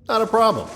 Not a problem.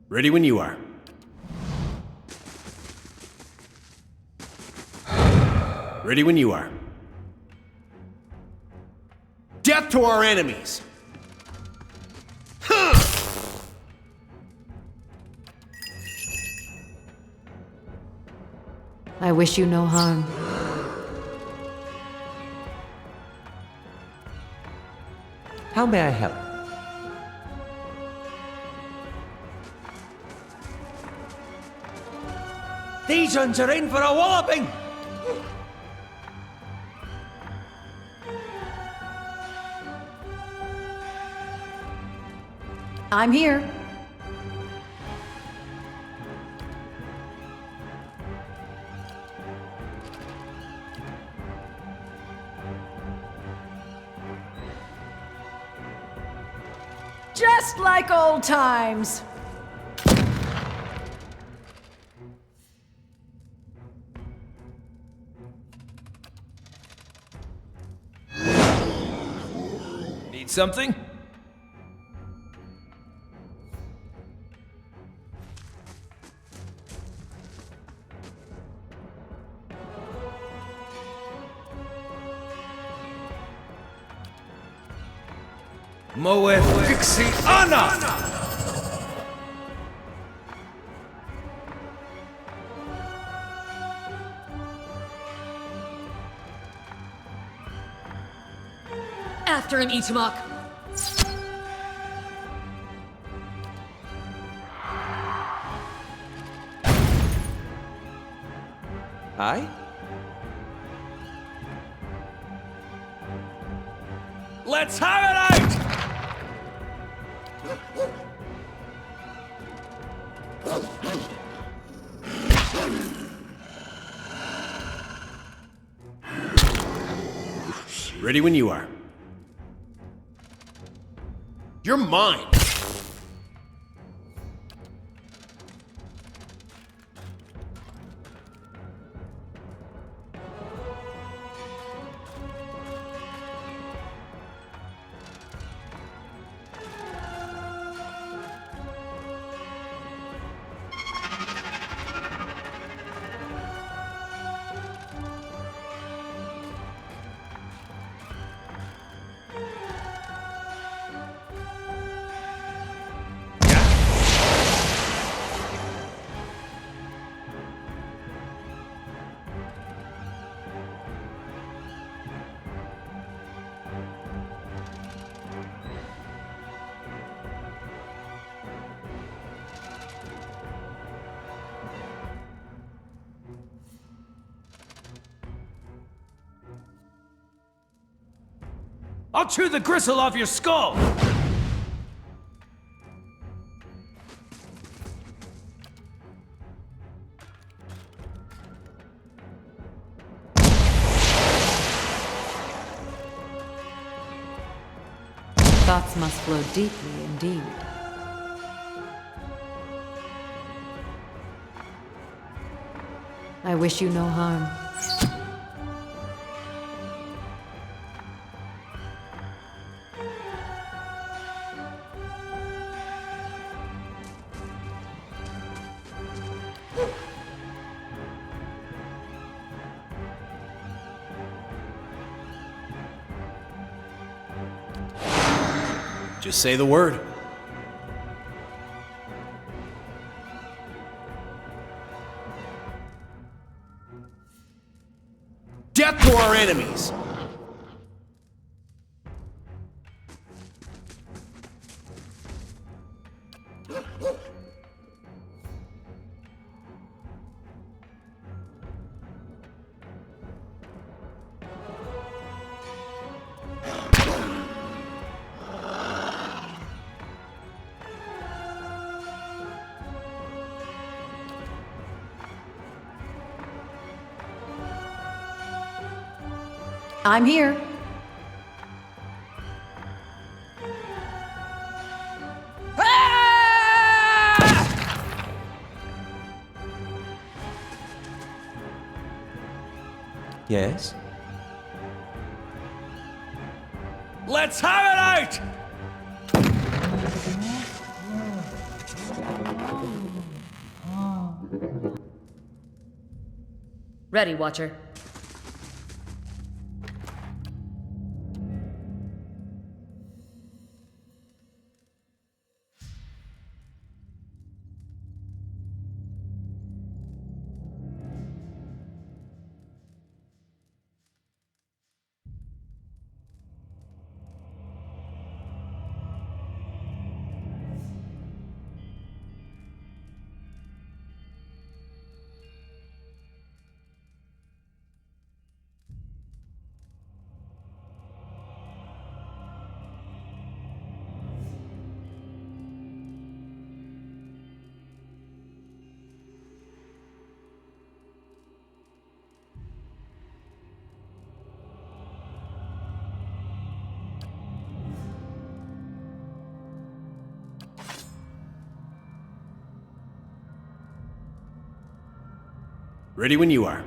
Ready when you are. Ready when you are. Death to our enemies! I wish you no harm. How may I help? These ones are in for a walloping! I'm here. Just like old times. Need something? Moe Fixi Ana! After him, Itamok. Aye? Let's have it out! Ready when you are. You're mine! I'll chew the gristle off your skull! Thoughts must flow deeply indeed. I wish you no harm. Just say the word. enemies. I'm here. Yes? Let's have it out! Ready, Watcher. Ready when you are.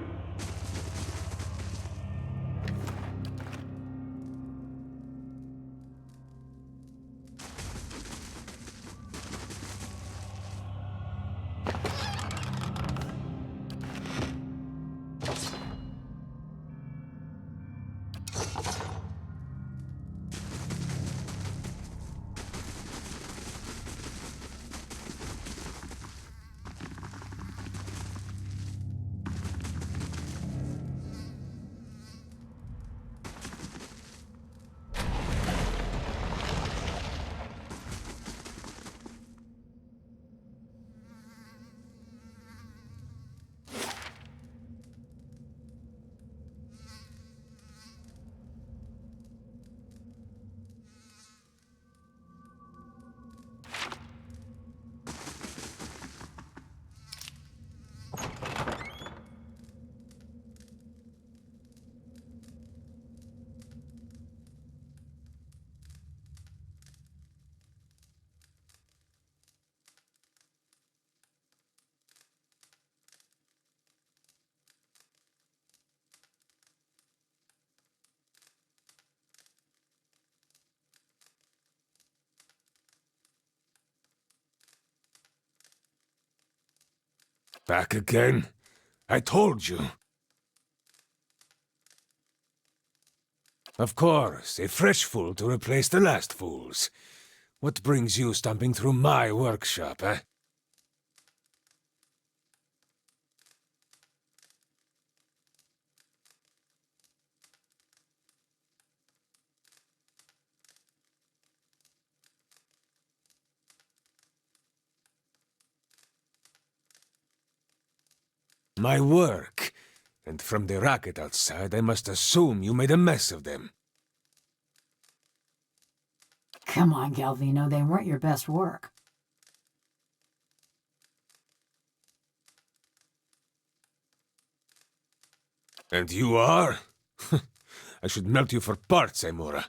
Back again? I told you. Of course, a fresh fool to replace the last fools. What brings you stomping through my workshop, eh? My work. And from the racket outside, I must assume you made a mess of them. Come on, Galvino, they weren't your best work. And you are? I should melt you for parts, Amora.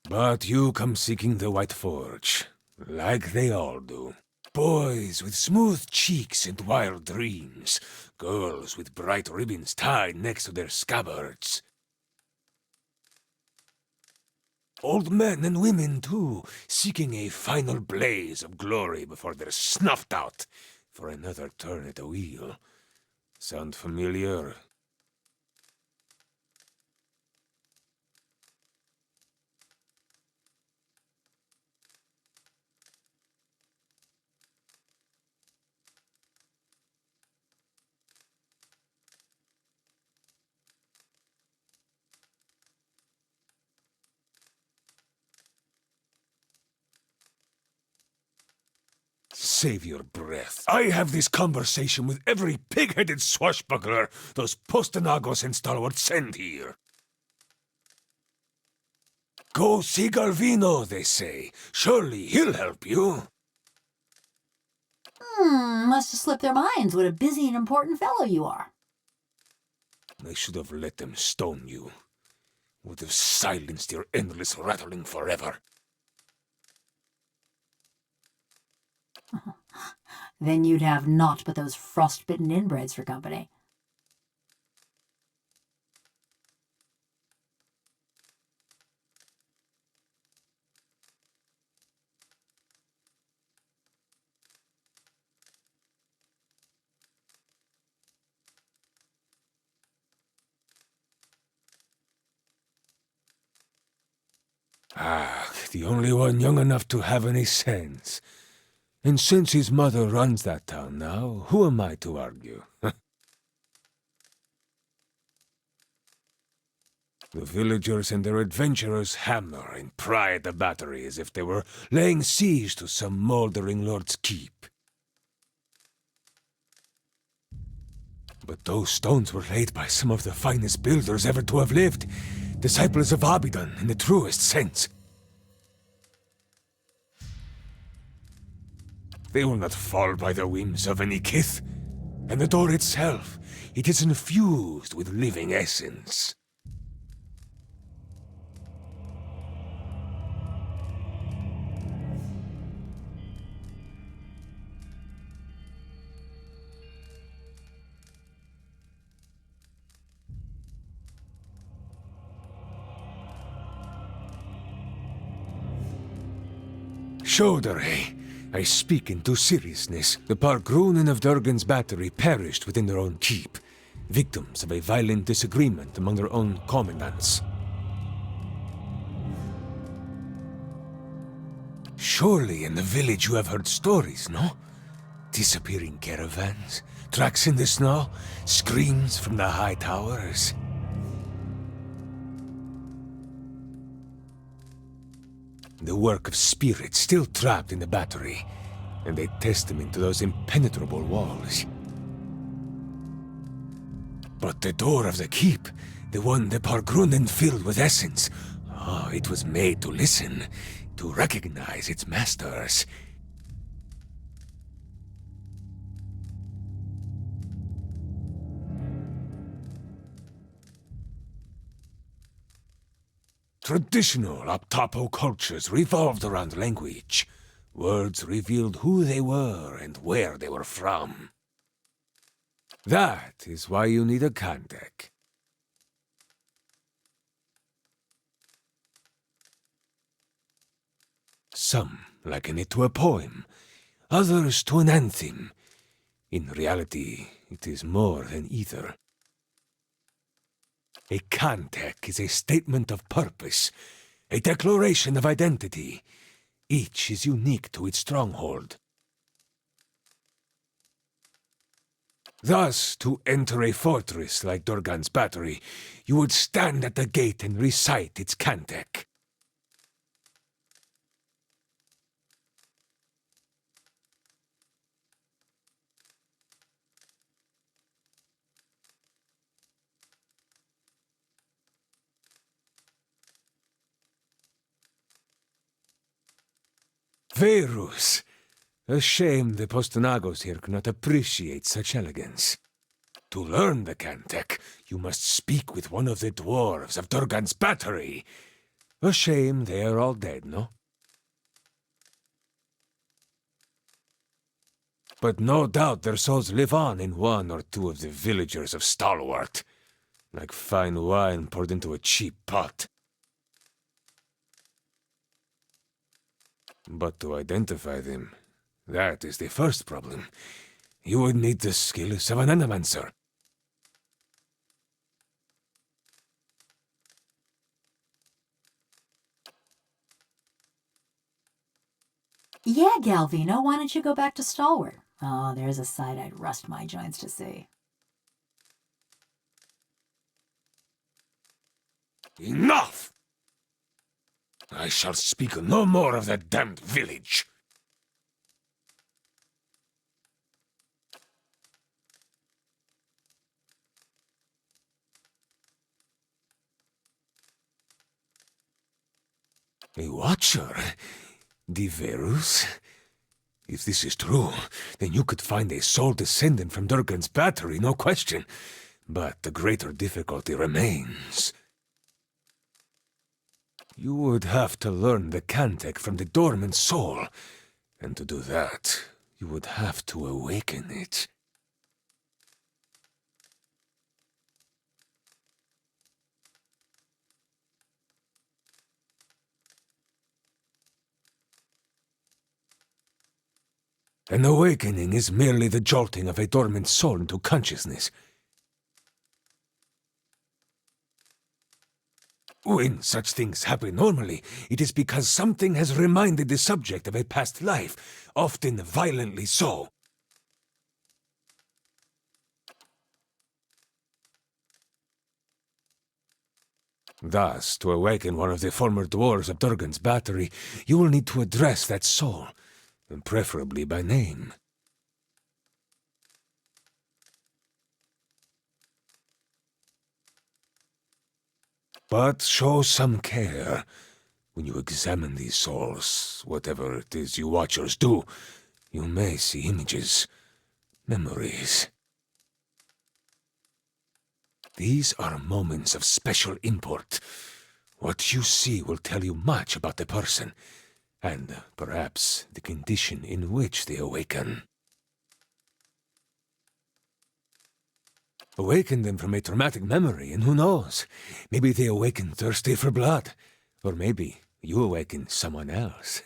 But you come seeking the White Forge, like they all do. Boys with smooth cheeks and wild dreams. Girls with bright ribbons tied next to their scabbards. Old men and women, too, seeking a final blaze of glory before they're snuffed out for another turn at the wheel. Sound familiar? Save your breath. I have this conversation with every pig-headed swashbuckler those Postonagos and stalwarts send here. Go see Galvino, they say. Surely he'll help you. Must have slipped their minds what a busy and important fellow you are. I should have let them stone you. Would have silenced your endless rattling forever. Then you'd have naught but those frostbitten inbreds for company. Ah, the only one young enough to have any sense. And since his mother runs that town now, who am I to argue? The villagers and their adventurers hammer and pry at the battery as if they were laying siege to some moldering lord's keep. But those stones were laid by some of the finest builders ever to have lived, disciples of Abidan in the truest sense. They will not fall by the whims of any kith, and the door itself, it is infused with living essence. Shoulder, I speak into seriousness. The Pargrunen of Durgan's battery perished within their own keep, victims of a violent disagreement among their own commandants. Surely in the village you have heard stories, no? Disappearing caravans, tracks in the snow, screams from the high towers. The work of spirits still trapped in the battery, and a testament to those impenetrable walls. But the door of the keep, the one the Pargrunen filled with essence, it was made to listen, to recognize its masters. Traditional Aptapo cultures revolved around language. Words revealed who they were and where they were from. That is why you need a Kantek. Some liken it to a poem, others to an anthem. In reality, it is more than either. A Kantek is a statement of purpose, a declaration of identity. Each is unique to its stronghold. Thus, to enter a fortress like Durgan's battery, you would stand at the gate and recite its Kantek. Verus! A shame the Postonagos here cannot appreciate such elegance. To learn the Kantek, you must speak with one of the dwarves of Durgan's battery. A shame they are all dead, no? But no doubt their souls live on in one or two of the villagers of Stalwart, like fine wine poured into a cheap pot. But to identify them, that is the first problem. You would need the skills of an animancer. Yeah, Galvino, why don't you go back to Stalwart? Oh, there's a sight I'd rust my joints to see. Enough! I shall speak no more of that damned village. A watcher? Diverus? If this is true, then you could find a sole descendant from Durgan's battery, no question. But the greater difficulty remains. You would have to learn the Cantek from the dormant soul, and to do that, you would have to awaken it. An awakening is merely the jolting of a dormant soul into consciousness. When such things happen normally, it is because something has reminded the subject of a past life, often violently so. Thus, to awaken one of the former dwarves of Durgan's battery, you will need to address that soul, and preferably by name. But show some care. When you examine these souls, whatever it is you watchers do, you may see images, memories. These are moments of special import. What you see will tell you much about the person, and perhaps the condition in which they awaken. Awaken them from a traumatic memory, and who knows? Maybe they awaken thirsty for blood. Or maybe you awaken someone else.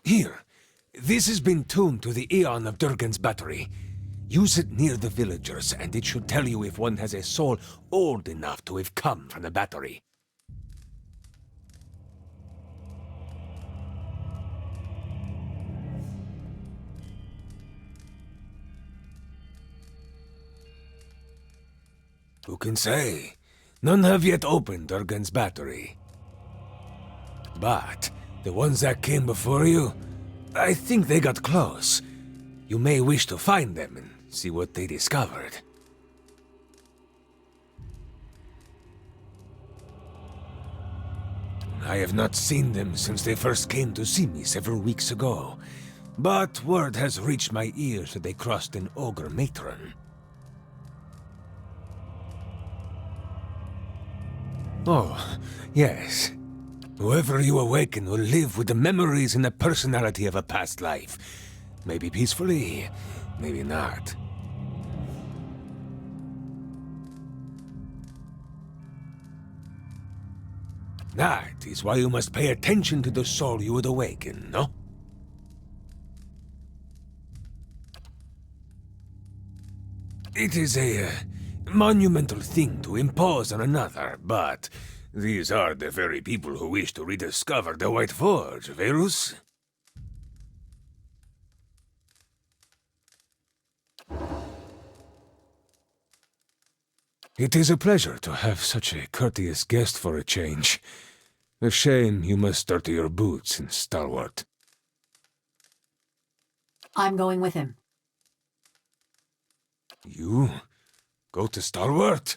Here, this has been tuned to the Aeon of Durgan's battery. Use it near the villagers, and it should tell you if one has a soul old enough to have come from the battery. Who can say? None have yet opened Durgan's battery. But the ones that came before you, I think they got close. You may wish to find them and see what they discovered. I have not seen them since they first came to see me several weeks ago. But word has reached my ears that they crossed an ogre matron. Oh, yes. Whoever you awaken will live with the memories and the personality of a past life. Maybe peacefully, maybe not. That is why you must pay attention to the soul you would awaken, no? It is a monumental thing to impose on another, but these are the very people who wish to rediscover the White Forge, Verus? It is a pleasure to have such a courteous guest for a change. A shame you must dirty your boots in Stalwart. I'm going with him. You? Go to Stalwart?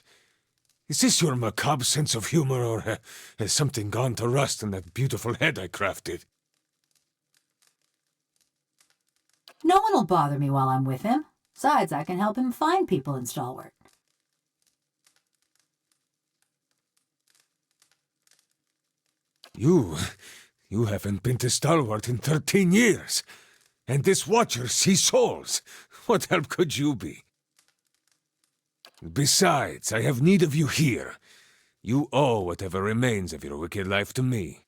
Is this your macabre sense of humor, or has something gone to rust in that beautiful head I crafted? No one will bother me while I'm with him. Besides, I can help him find people in Stalwart. You haven't been to Stalwart in 13 years. And this watcher sees souls. What help could you be? Besides, I have need of you here. You owe whatever remains of your wicked life to me.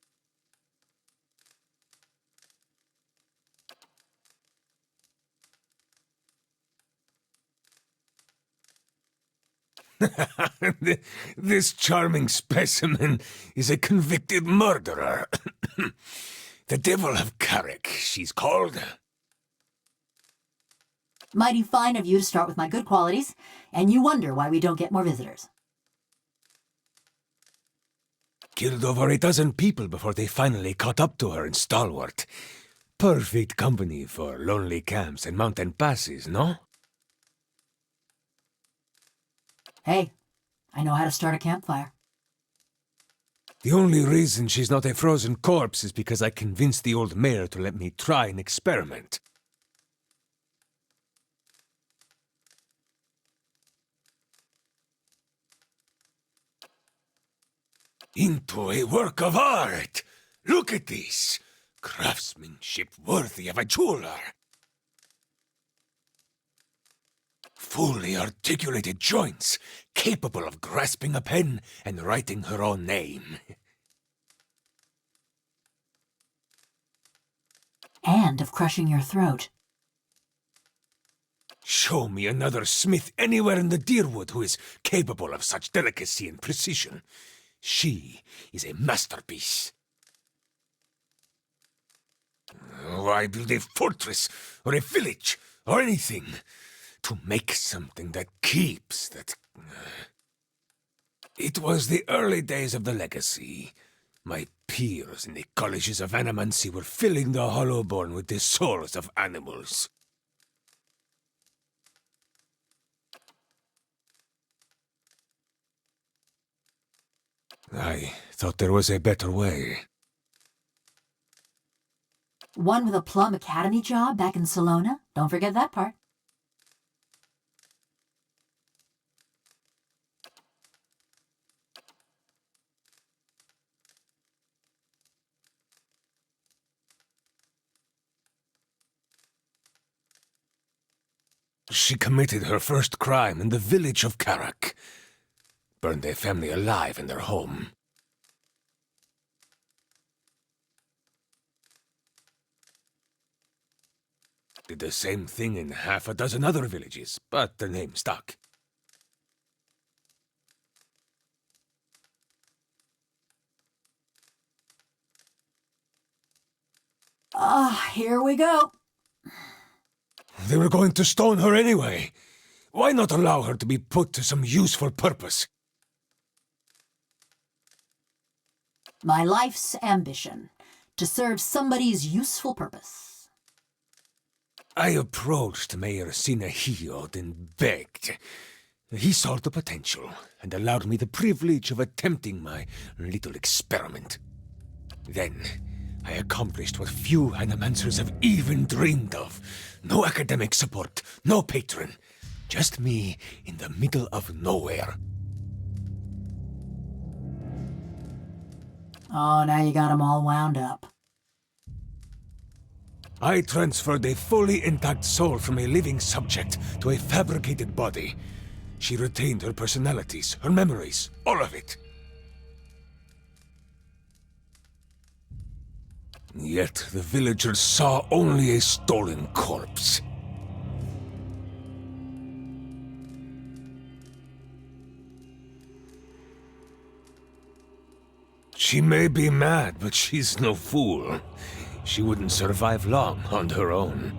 This charming specimen is a convicted murderer. The Devil of Carrick, she's called. Mighty fine of you to start with my good qualities, and you wonder why we don't get more visitors. Killed over a dozen people before they finally caught up to her in Stalwart. Perfect company for lonely camps and mountain passes, no? Hey, I know how to start a campfire. The only reason she's not a frozen corpse is because I convinced the old mayor to let me try an experiment. Into a work of art! Look at this! Craftsmanship worthy of a jeweler! Fully articulated joints, capable of grasping a pen and writing her own name. And of crushing your throat. Show me another smith anywhere in the Deerwood who is capable of such delicacy and precision. She is a masterpiece. Why build a fortress or a village or anything? To make something that keeps, It was the early days of the legacy. My peers in the colleges of Animancy were filling the Hollowborn with the souls of animals. I thought there was a better way. One with a Plum Academy job back in Salona. Don't forget that part. She committed her first crime in the village of Carrick. Burned a family alive in their home. Did the same thing in half a dozen other villages, but the name stuck. Here we go. They were going to stone her anyway. Why not allow her to be put to some useful purpose? My life's ambition. To serve somebody's useful purpose. I approached Mayor Sinahiyod and begged. He saw the potential and allowed me the privilege of attempting my little experiment. Then, I accomplished what few animancers have even dreamed of. No academic support, no patron. Just me in the middle of nowhere. Oh, now you got 'em all wound up. I transferred a fully intact soul from a living subject to a fabricated body. She retained her personalities, her memories, all of it. Yet the villagers saw only a stolen corpse. She may be mad, but she's no fool. She wouldn't survive long on her own.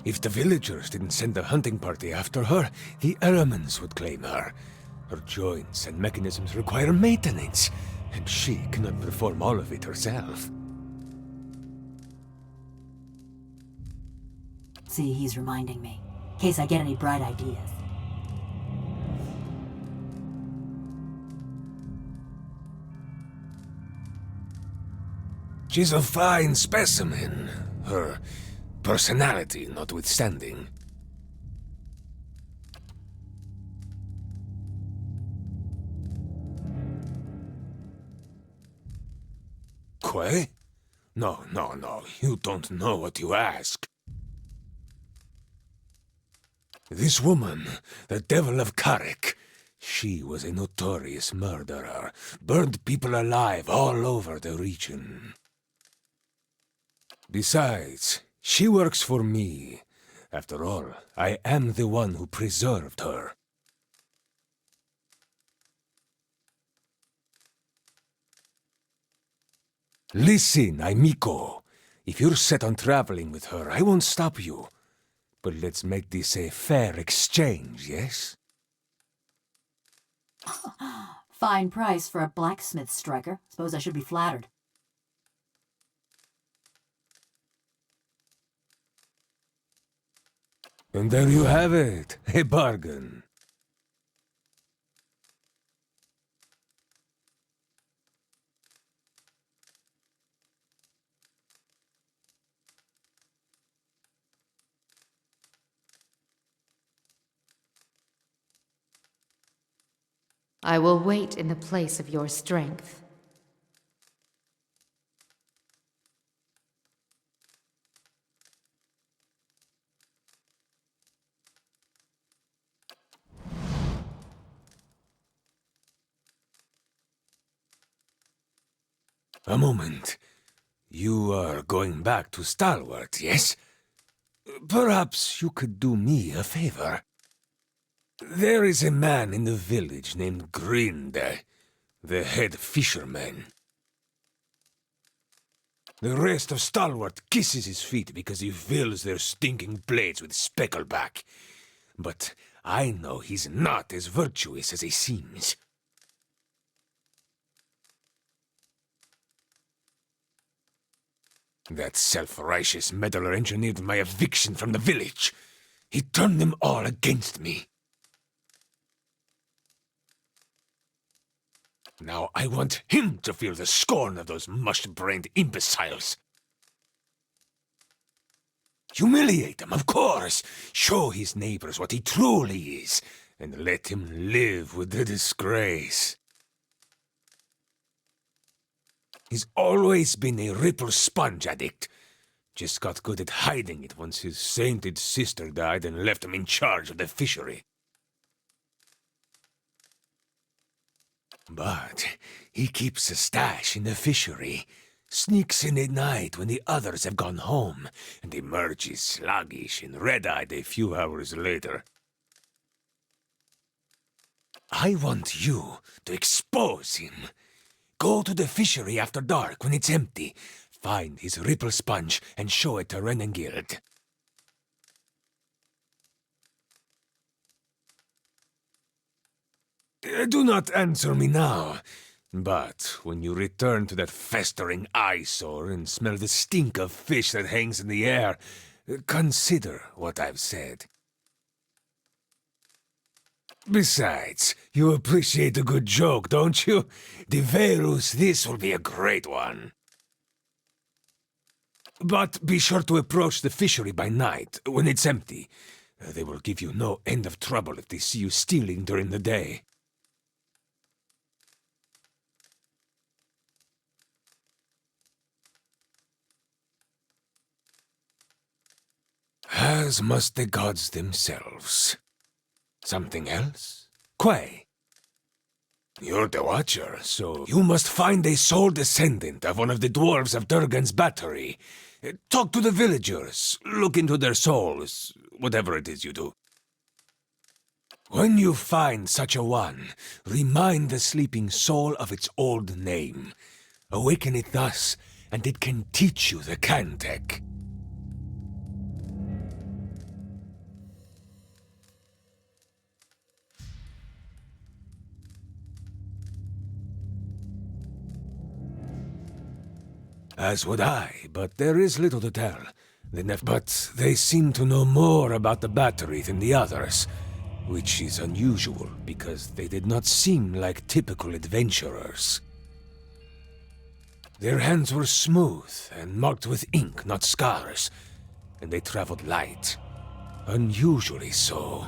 If the villagers didn't send a hunting party after her, the elements would claim her. Her joints and mechanisms require maintenance, and she cannot perform all of it herself. See, he's reminding me. In case I get any bright ideas. She's a fine specimen, her personality notwithstanding. Quay? No, you don't know what you ask. This woman, the Devil of Carrick, she was a notorious murderer, burned people alive all over the region. Besides, she works for me. After all, I am the one who preserved her. Listen, Aimiko. If you're set on traveling with her, I won't stop you. But let's make this a fair exchange, yes? Fine price for a blacksmith striker. Suppose I should be flattered. And there you have it, a bargain. I will wait in the place of your strength. A moment. You are going back to Stalwart, yes? Perhaps you could do me a favor. There is a man in the village named Grinde, the head fisherman. The rest of Stalwart kisses his feet because he fills their stinking blades with speckleback. But I know he's not as virtuous as he seems. That self-righteous meddler engineered my eviction from the village. He turned them all against me. Now I want him to feel the scorn of those mush-brained imbeciles. Humiliate him, of course. Show his neighbors what he truly is, and let him live with the disgrace. He's always been a ripple sponge addict. Just got good at hiding it once his sainted sister died and left him in charge of the fishery. But he keeps a stash in the fishery, sneaks in at night when the others have gone home, and emerges sluggish and red-eyed a few hours later. I want you to expose him. Go to the fishery after dark when it's empty. Find his ripple sponge and show it to Renengild. Do not answer me now, but when you return to that festering eyesore and smell the stink of fish that hangs in the air, consider what I've said. Besides, you appreciate a good joke, don't you? Deverus, this will be a great one. But be sure to approach the fishery by night, when it's empty. They will give you no end of trouble if they see you stealing during the day. As must the gods themselves. Something else? Quay. You're the Watcher, so you must find a sole descendant of one of the dwarves of Durgan's battery. Talk to the villagers, look into their souls, whatever it is you do. When you find such a one, remind the sleeping soul of its old name. Awaken it thus, and it can teach you the Cantek. As would I, but there is little to tell. But they seem to know more about the battery than the others, which is unusual because they did not seem like typical adventurers. Their hands were smooth and marked with ink, not scars, and they traveled light, unusually so.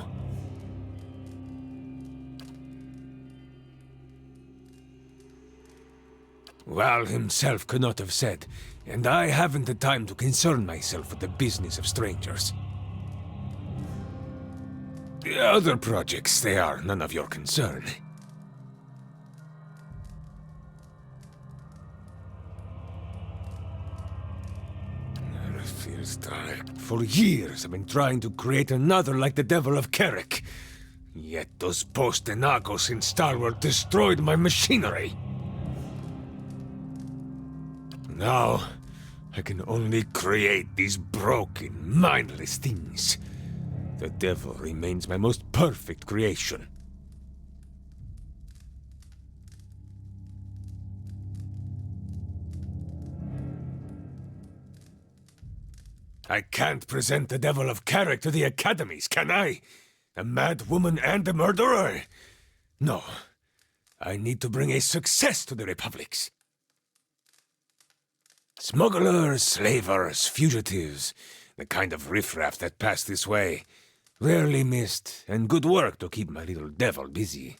Val himself could not have said, and I haven't the time to concern myself with the business of strangers. The other projects, they are none of your concern. It feels dark. For years I've been trying to create another like the Devil of Carrick. Yet those post-Enagos in Star Wars destroyed my machinery. Now, I can only create these broken, mindless things. The Devil remains my most perfect creation. I can't present the Devil of Carrick to the academies, can I? A mad woman and a murderer? No. I need to bring a success to the Republics. Smugglers, slavers, fugitives, the kind of riffraff that pass this way. Rarely missed, and good work to keep my little devil busy.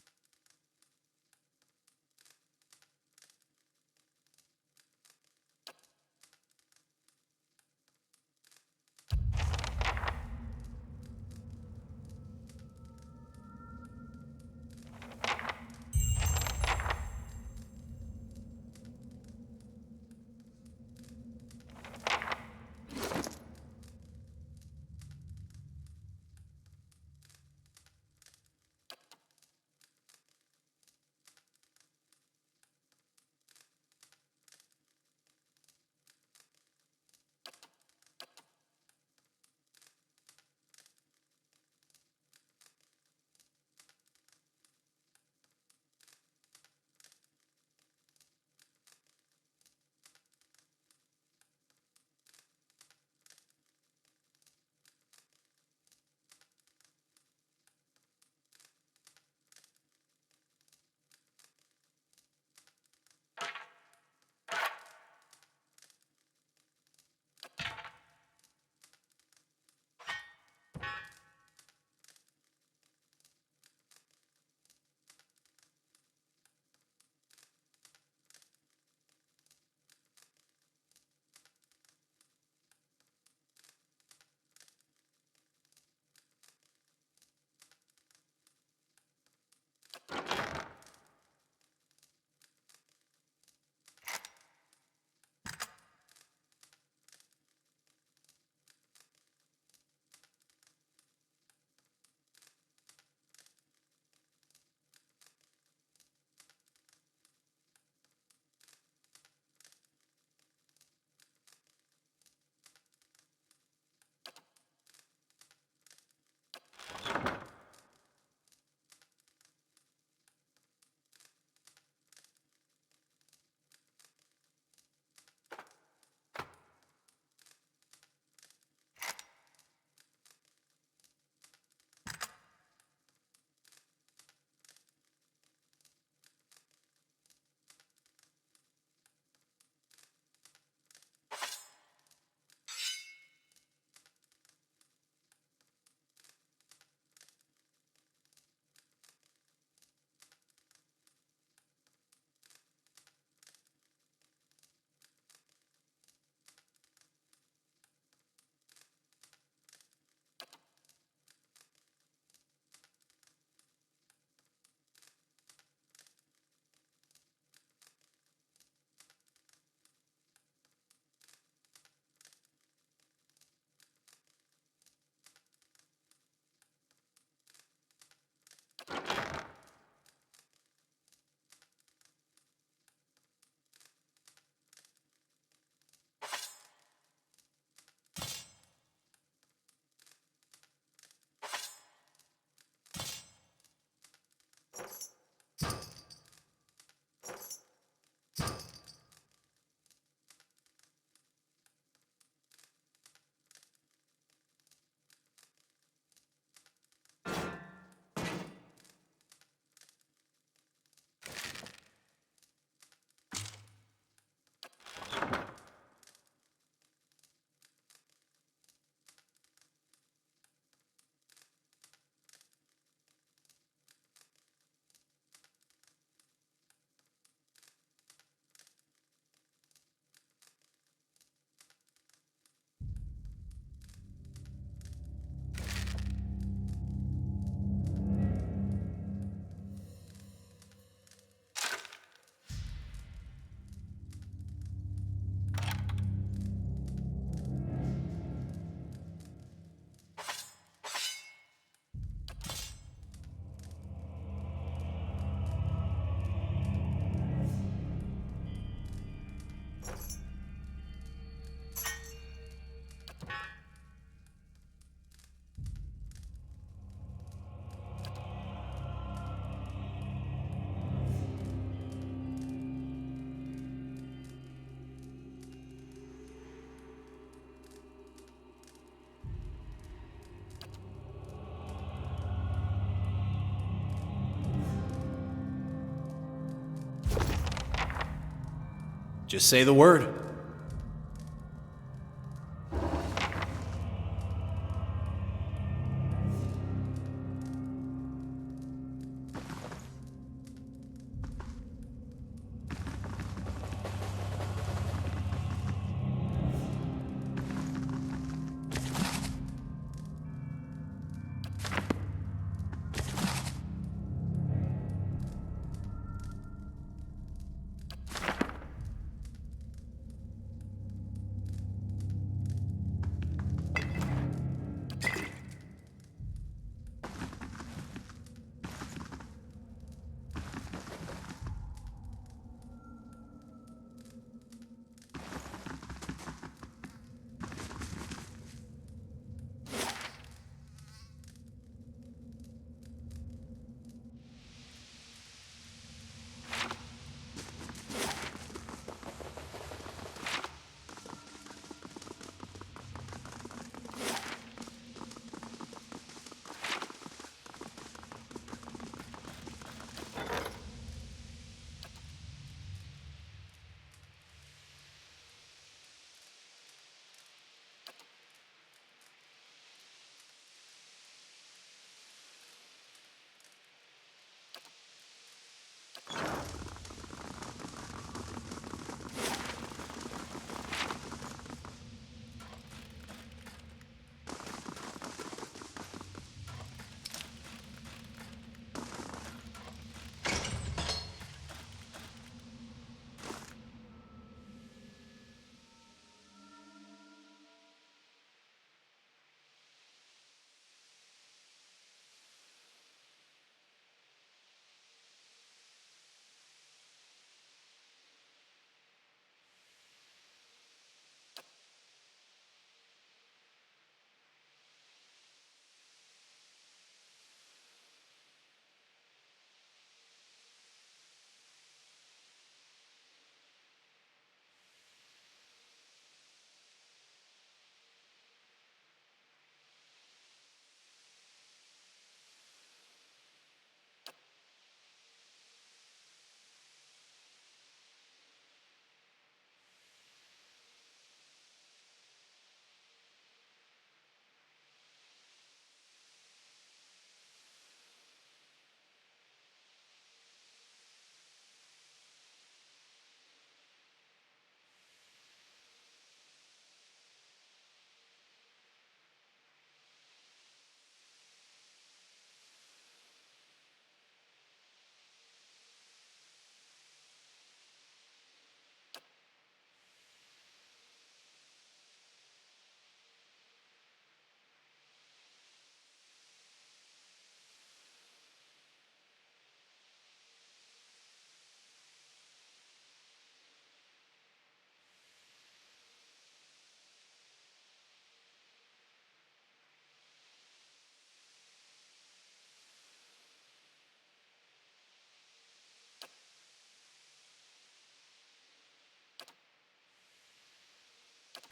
Just say the word.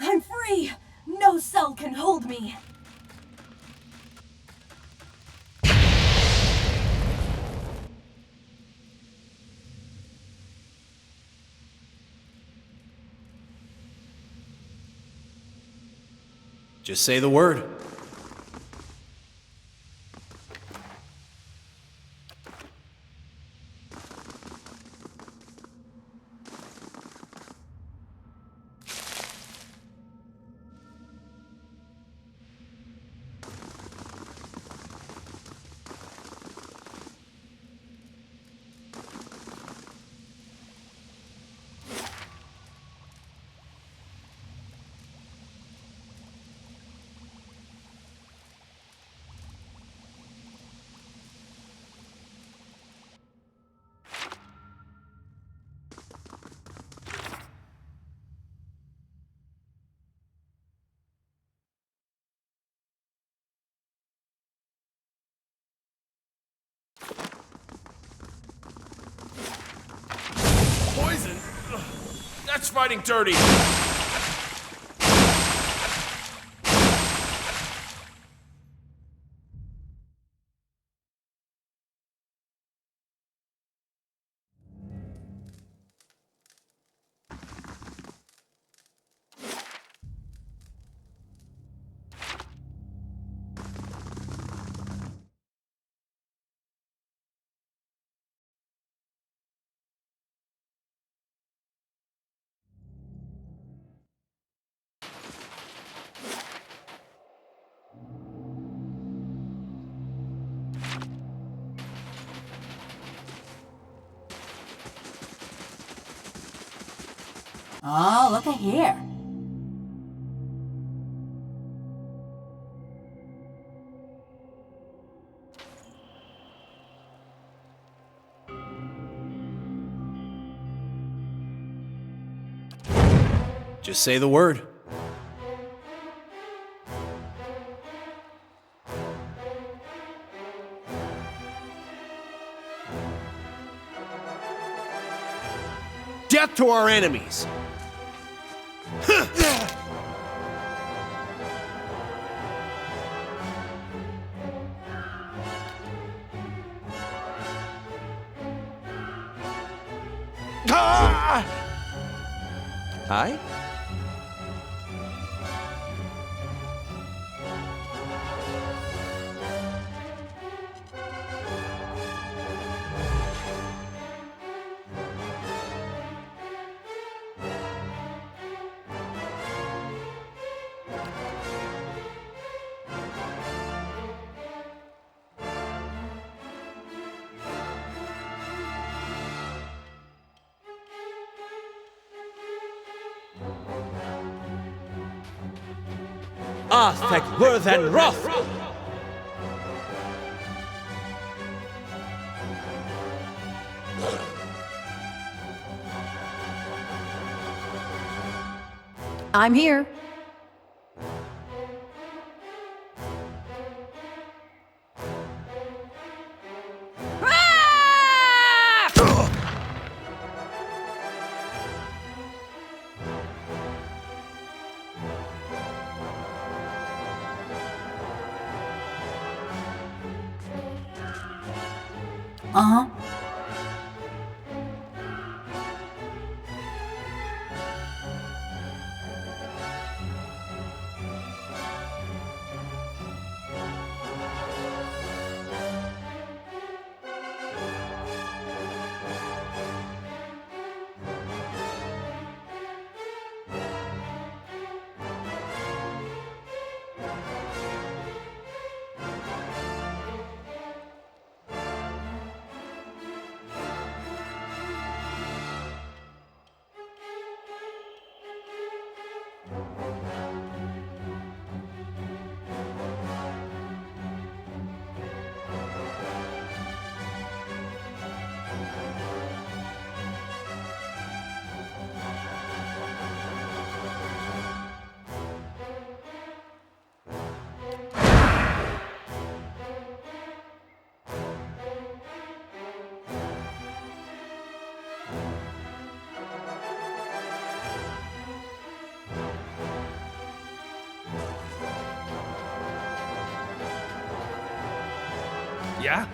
I'm free! No cell can hold me! Just say the word. Poison? Ugh, that's fighting dirty. Oh, look at here. Just say the word. Death to our enemies! Aye? Arthek Worth and Wrath! I'm here. Uh-huh. Yeah?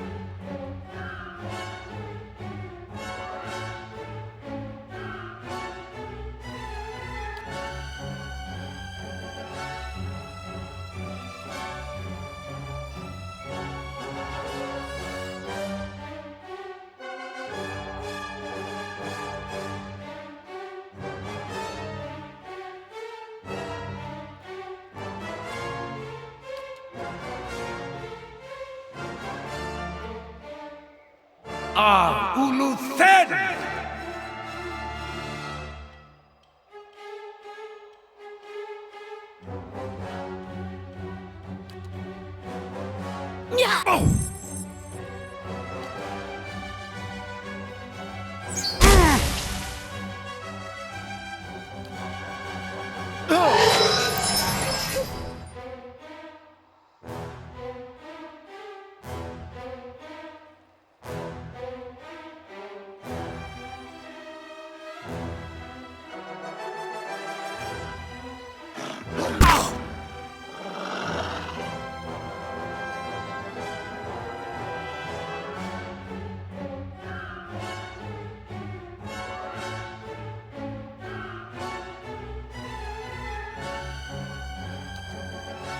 Uluthen!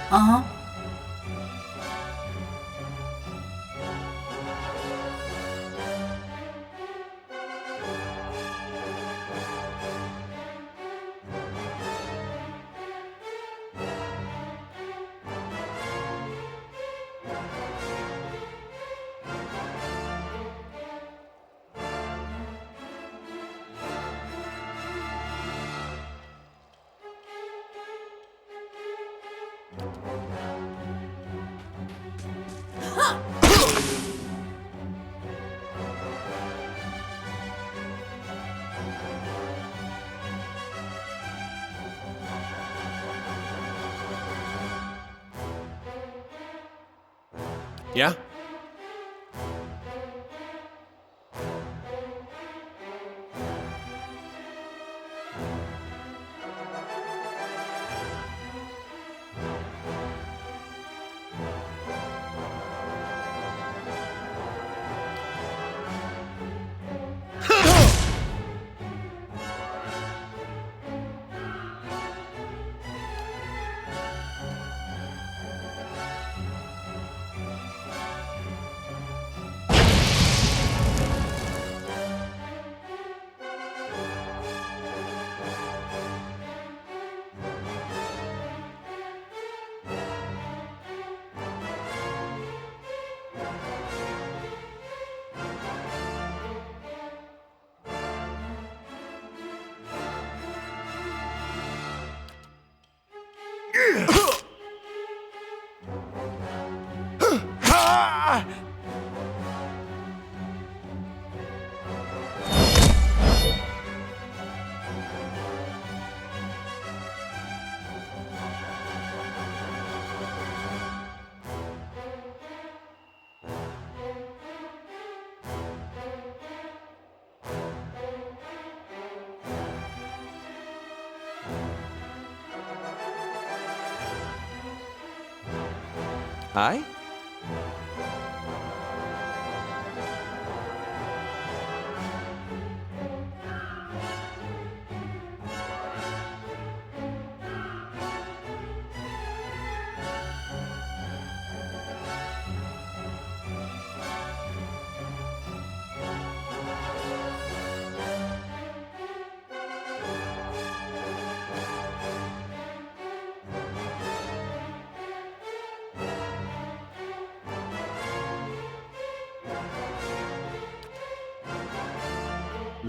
Uh-huh. Yeah? Aye?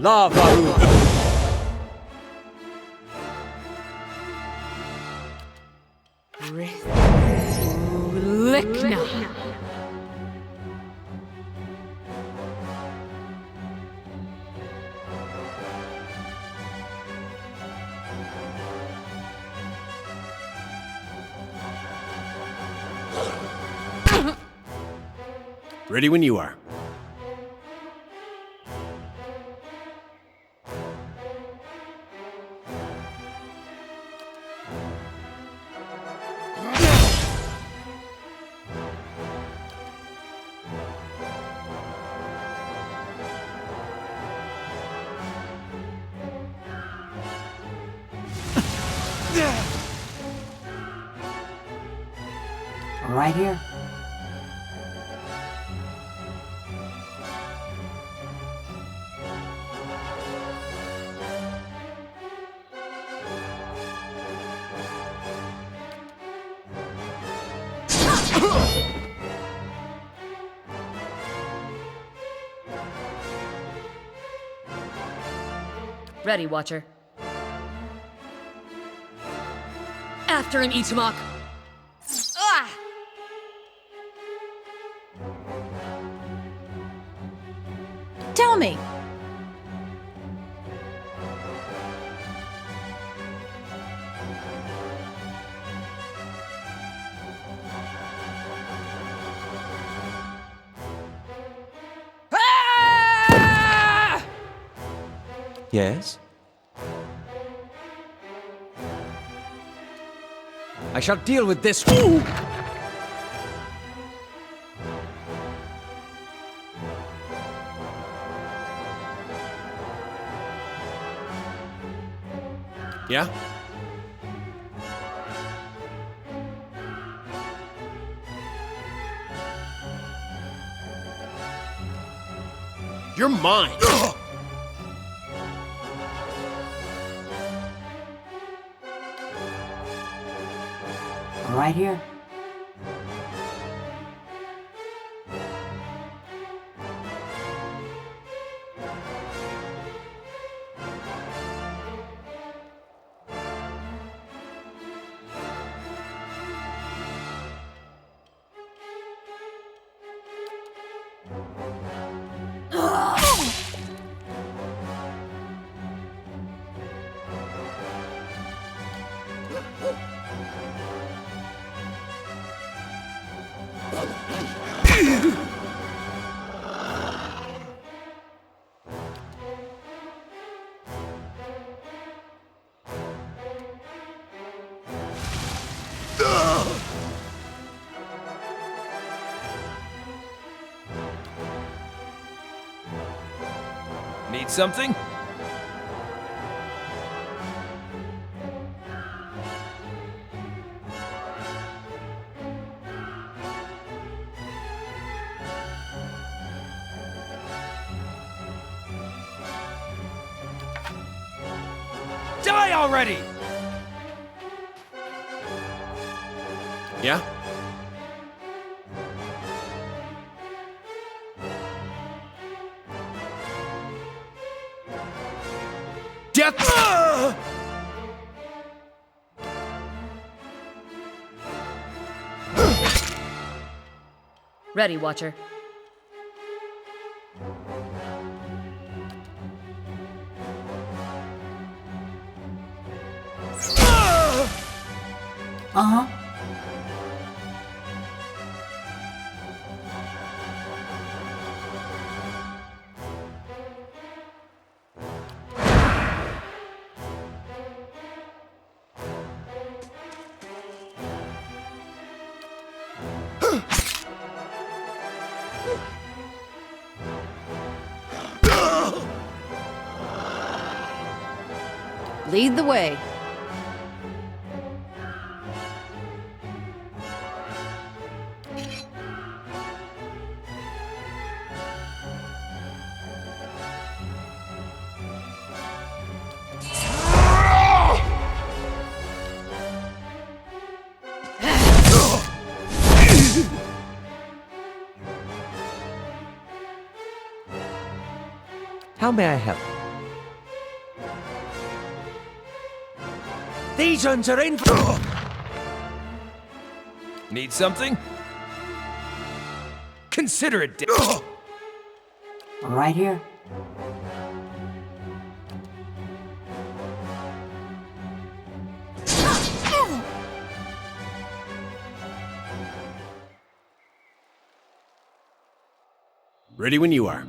Lava. Lickna. Ready when you are. Right here. Ready, Watcher. After him, Itamok! Ah! Tell me. Yes? I shall deal with this. Ooh! Yeah? You're mine! Right here. Need something? Die already! Yeah? Death! Ready, Watcher. Uh-huh. Lead the way. How may I help? These ones are in. Need something? Consider it. Right here. Ready when you are.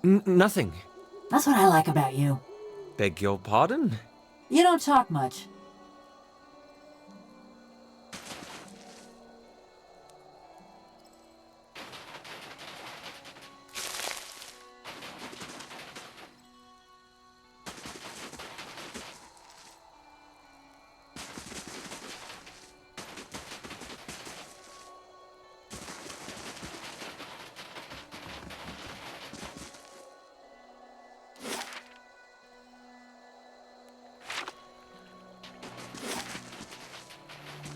Nothing. That's what I like about you. Beg your pardon? You don't talk much.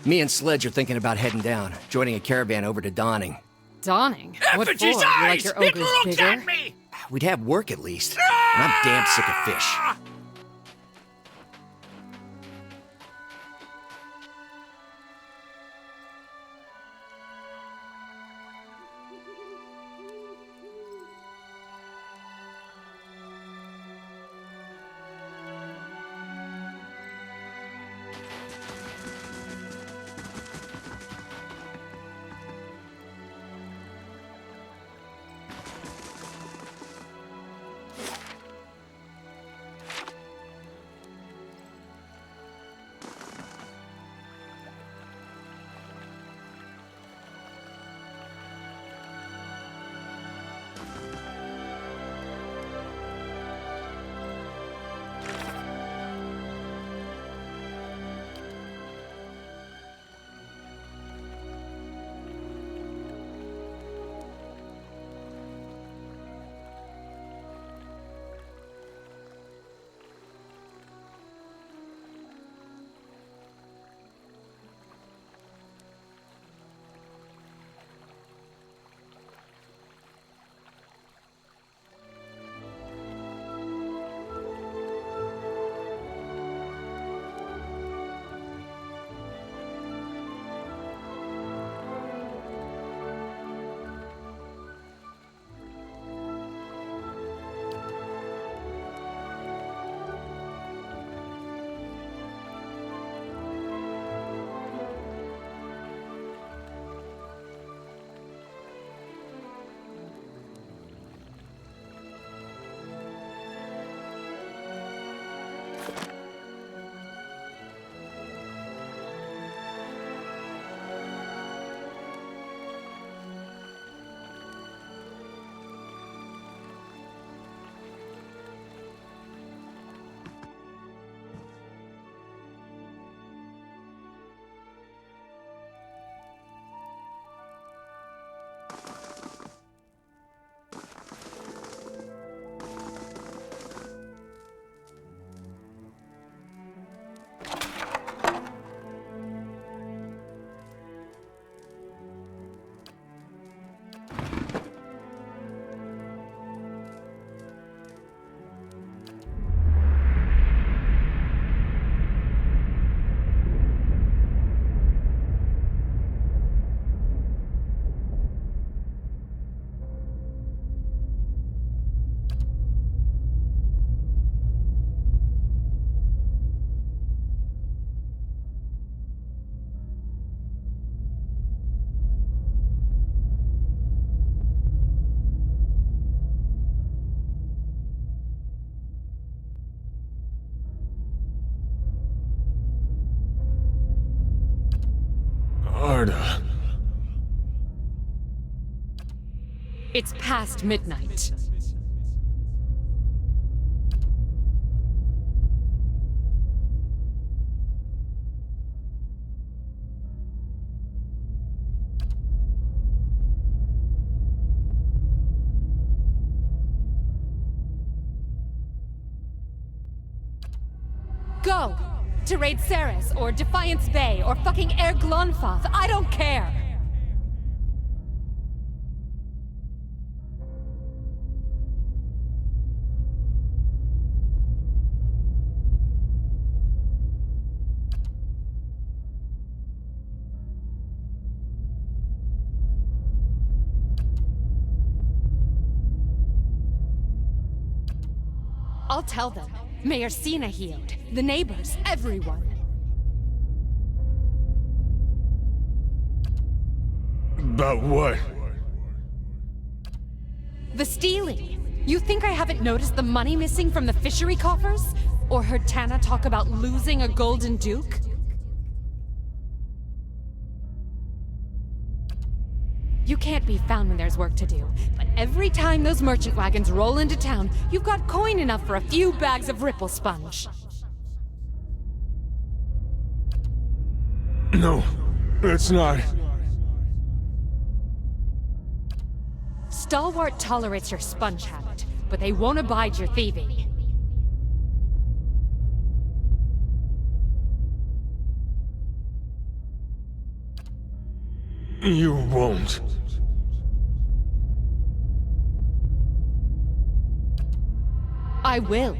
Me and Sledge are thinking about heading down, joining a caravan over to Dawning. Dawning? What for? Effigy's You like eyes! your It ogres looks bigger? at me! We'd have work at least, and I'm damn sick of fish. Arda. It's past midnight. Go! To raid Ceres, or Defiance Bay, or fucking Air Glonfoth, I don't care! I'll tell them. Mayor Cena healed. The neighbors, everyone. About what? The stealing. You think I haven't noticed the money missing from the fishery coffers? Or heard Tana talk about losing a golden duke? You can't be found when there's work to do, but every time those merchant wagons roll into town, you've got coin enough for a few bags of ripple sponge. No, it's not. Stalwart tolerates your sponge habit, but they won't abide your thieving. You won't. I will.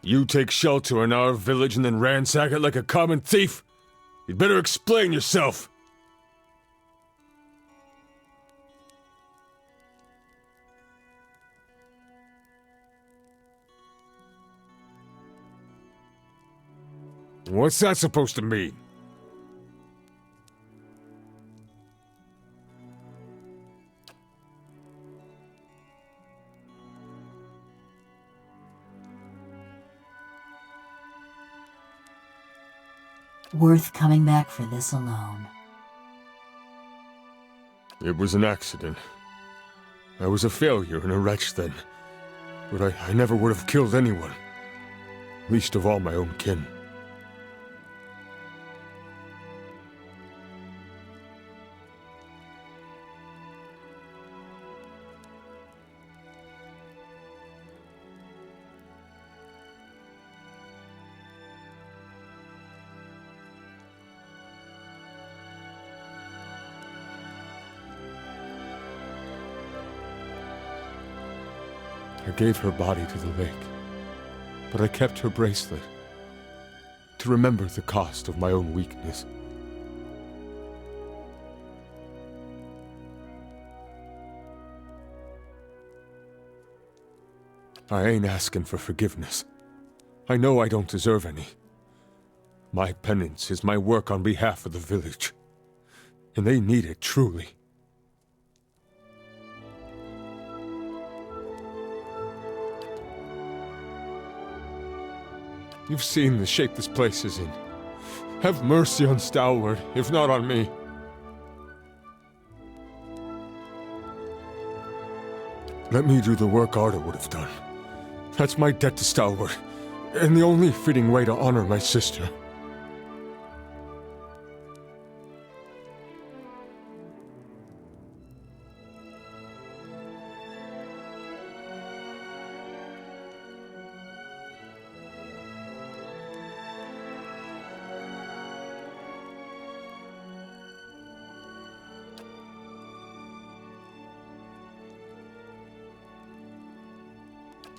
You take shelter in our village and then ransack it like a common thief? You'd better explain yourself! What's that supposed to mean? Worth coming back for this alone. It was an accident. I was a failure and a wretch then. But I never would have killed anyone. Least of all my own kin. I gave her body to the lake, but I kept her bracelet to remember the cost of my own weakness. I ain't asking for forgiveness. I know I don't deserve any. My penance is my work on behalf of the village, and they need it truly. You've seen the shape this place is in. Have mercy on Stalwart, if not on me. Let me do the work Arda would have done. That's my debt to Stalwart, and the only fitting way to honor my sister.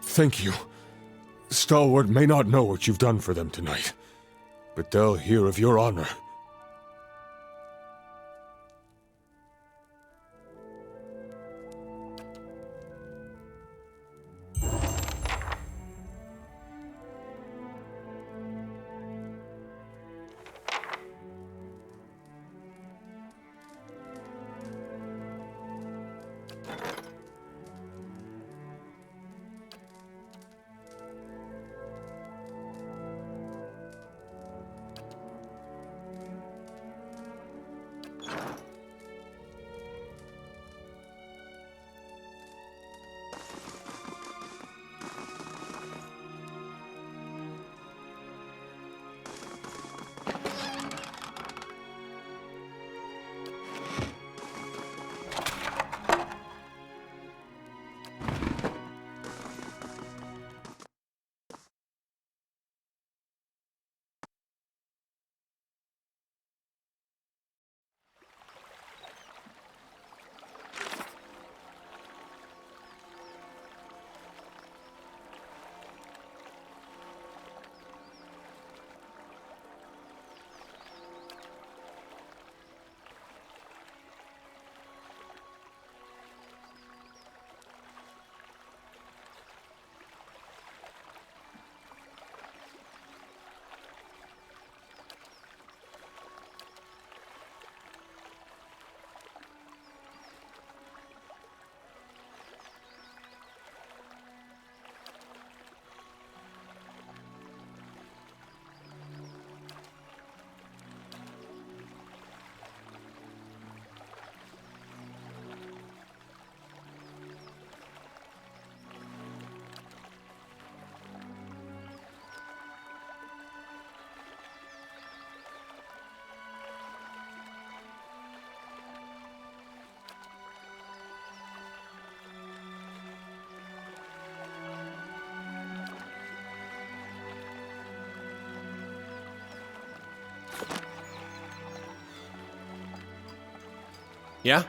Thank you. Stalwart may not know what you've done for them tonight, but they'll hear of your honor. Yeah?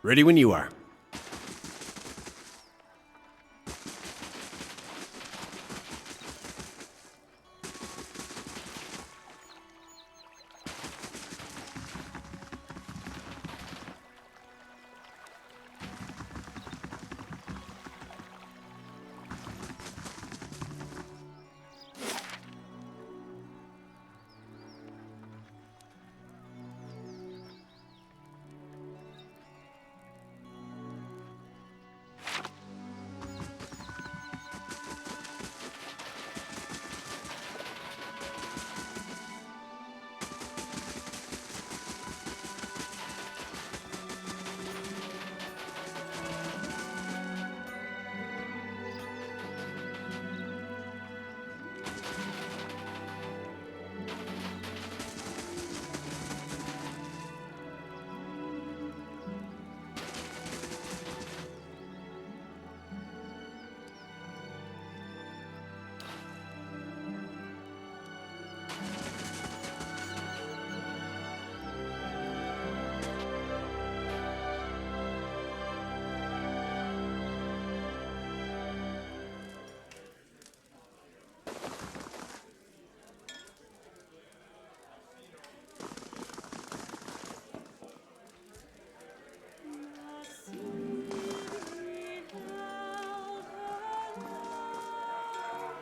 Ready when you are.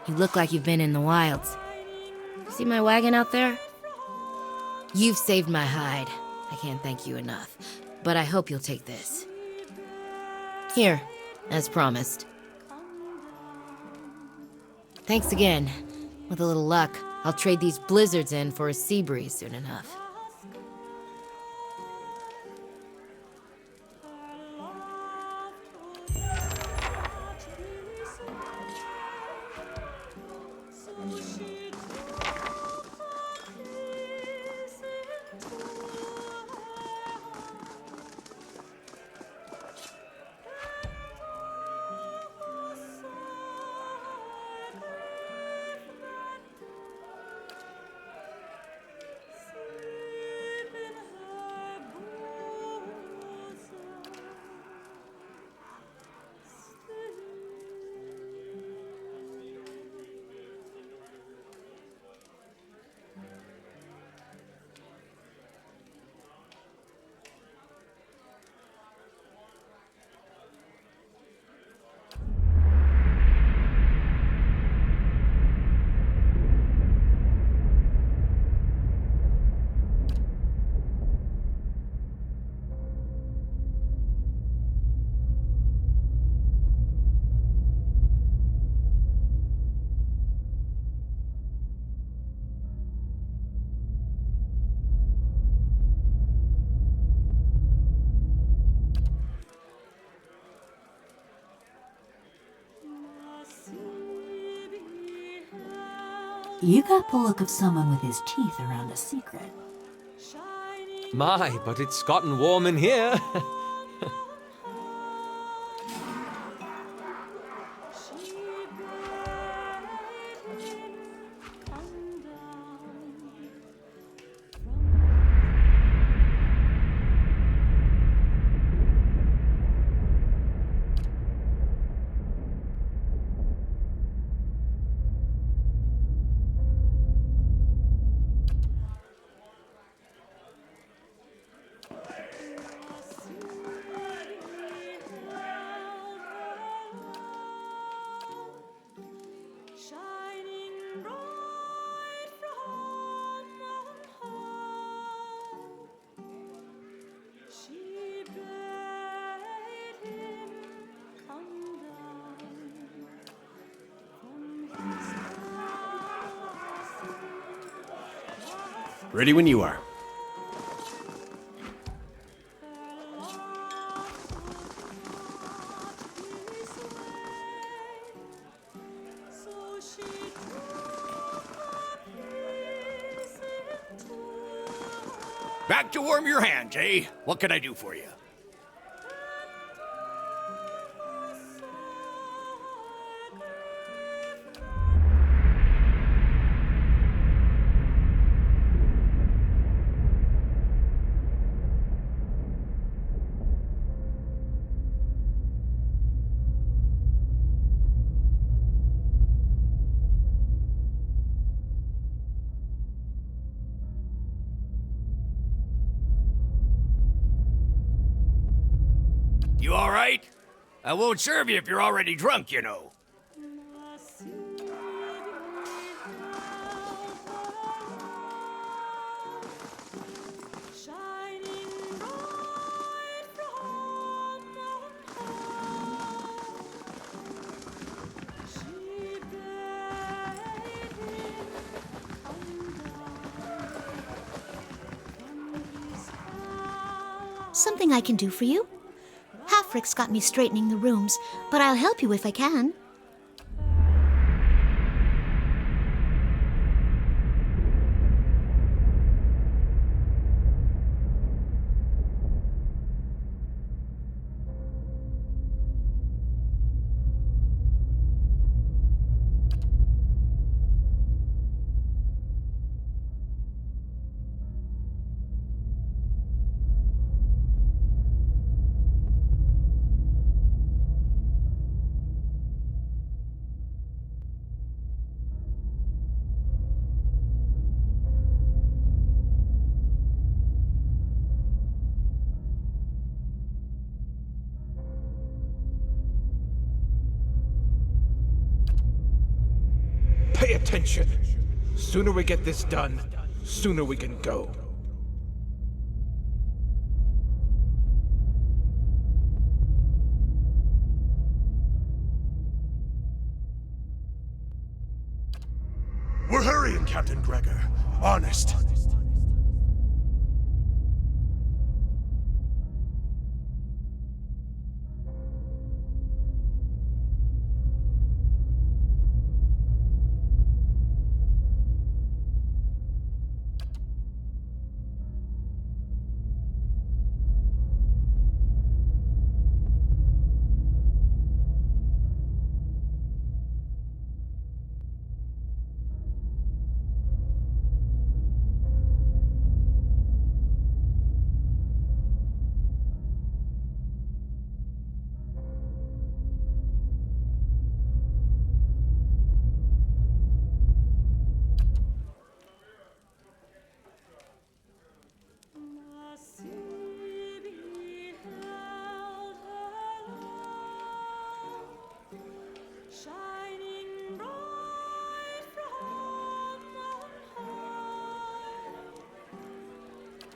You look like you've been in the wilds. See my wagon out there? You've saved my hide. I can't thank you enough. But I hope you'll take this. Here, as promised. Thanks again. With a little luck, I'll trade these blizzards in for a sea breeze soon enough. You got the look of someone with his teeth around a secret. My, but it's gotten warm in here. Ready when you are. Back to warm your hands, eh? What can I do for you? I won't serve you if you're already drunk, you know. Something I can do for you? Halfrick's got me straightening the rooms, but I'll help you if I can. Pay attention. Sooner we get this done, sooner we can go. We're hurrying, Captain Gregor. Honest.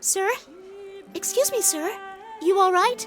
Sir? Excuse me, sir. You all right?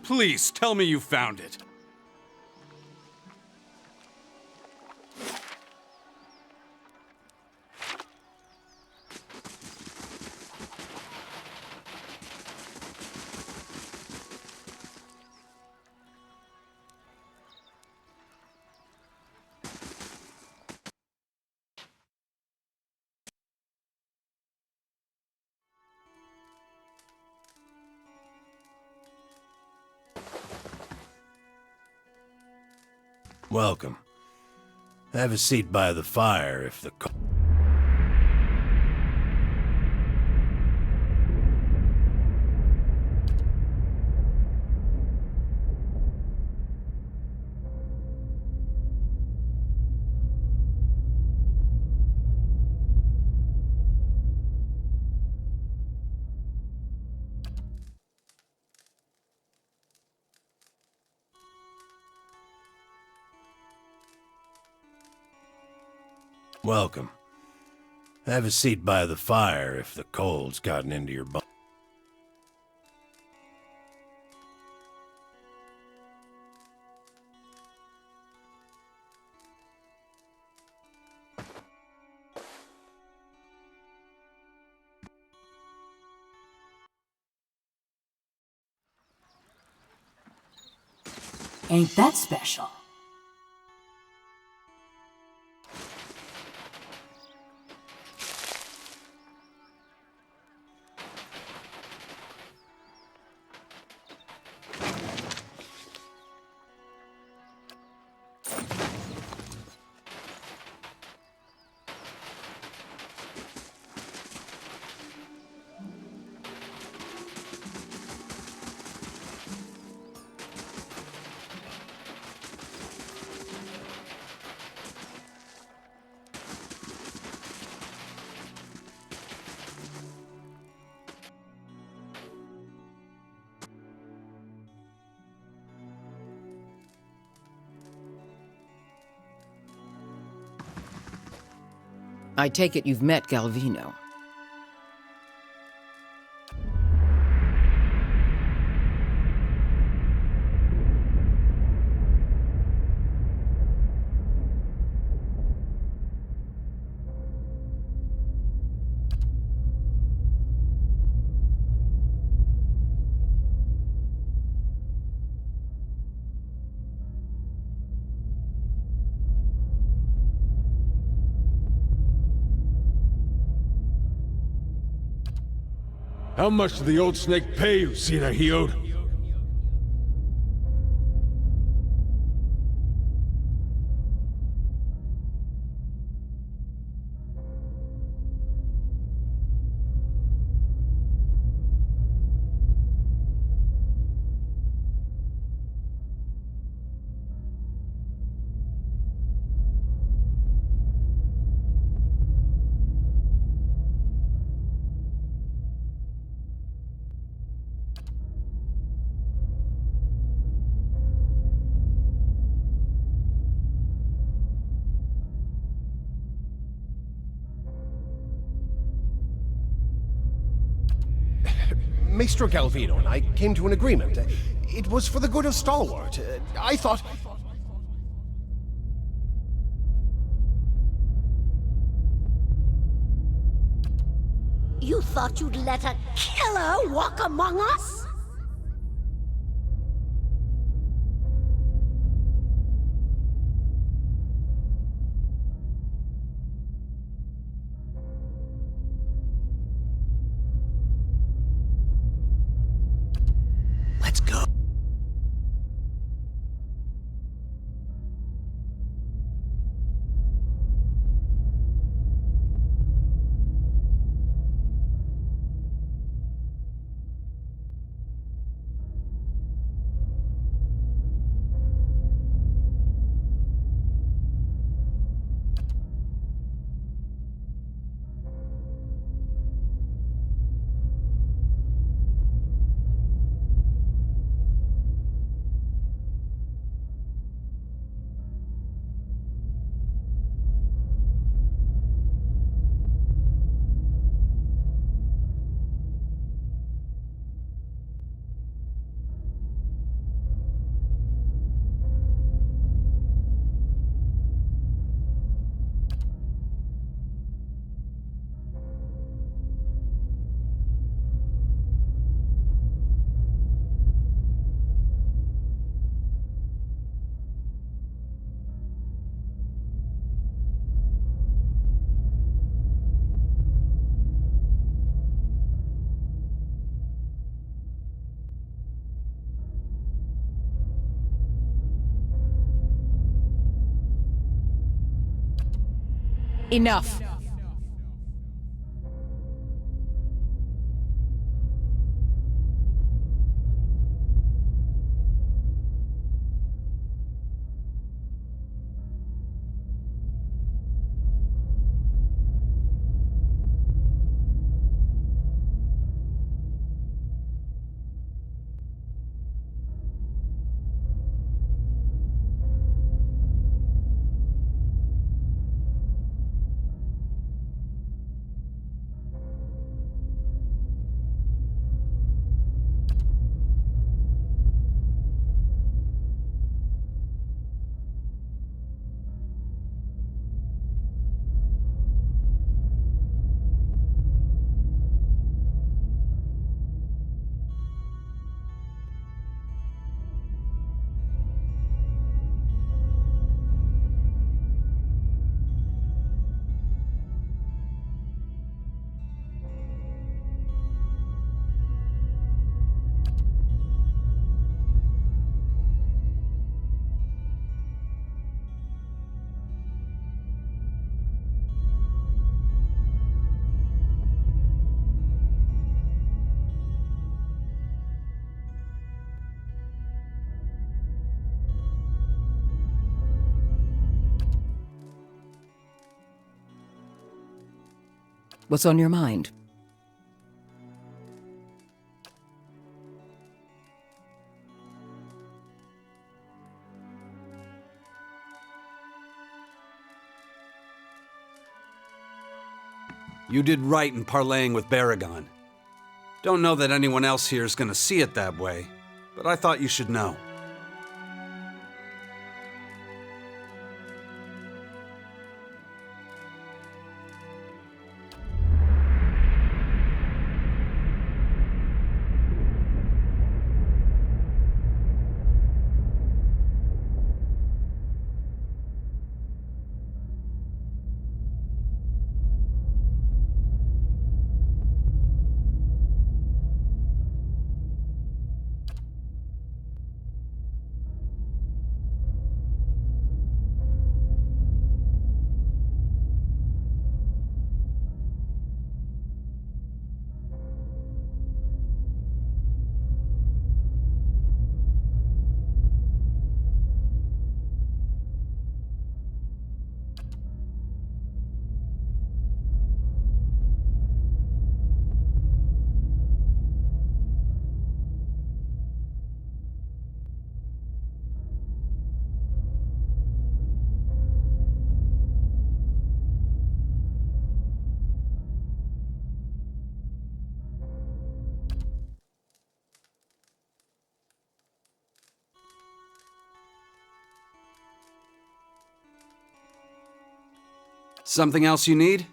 Please tell me you found it. Welcome. Have a seat by the fire if the... Welcome. Have a seat by the fire if the cold's gotten into your bones. Ain't that special? I take it you've met Galvino. How much did the old snake pay you, Sinahiod? Maestro Galvino and I came to an agreement. It was for the good of Stalwart. I thought... You thought you'd let a killer walk among us? Let's go. Enough. What's on your mind? You did right in parlaying with Baragon. Don't know that anyone else here is gonna see it that way, but I thought you should know. Something else you need?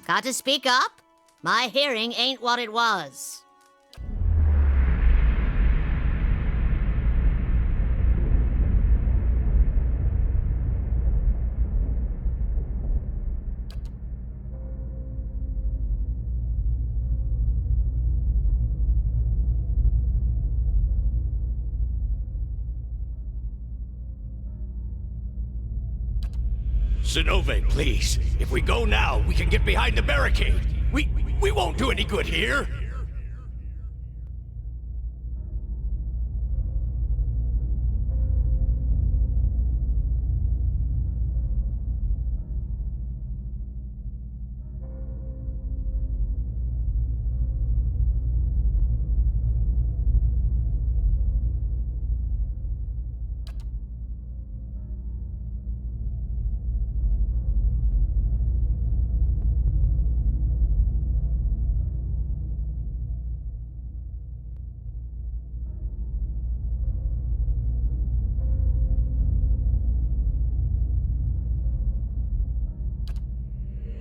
Got to speak up? My hearing ain't what it was. Sinove, please. If we go now, we can get behind the barricade. We won't do any good here.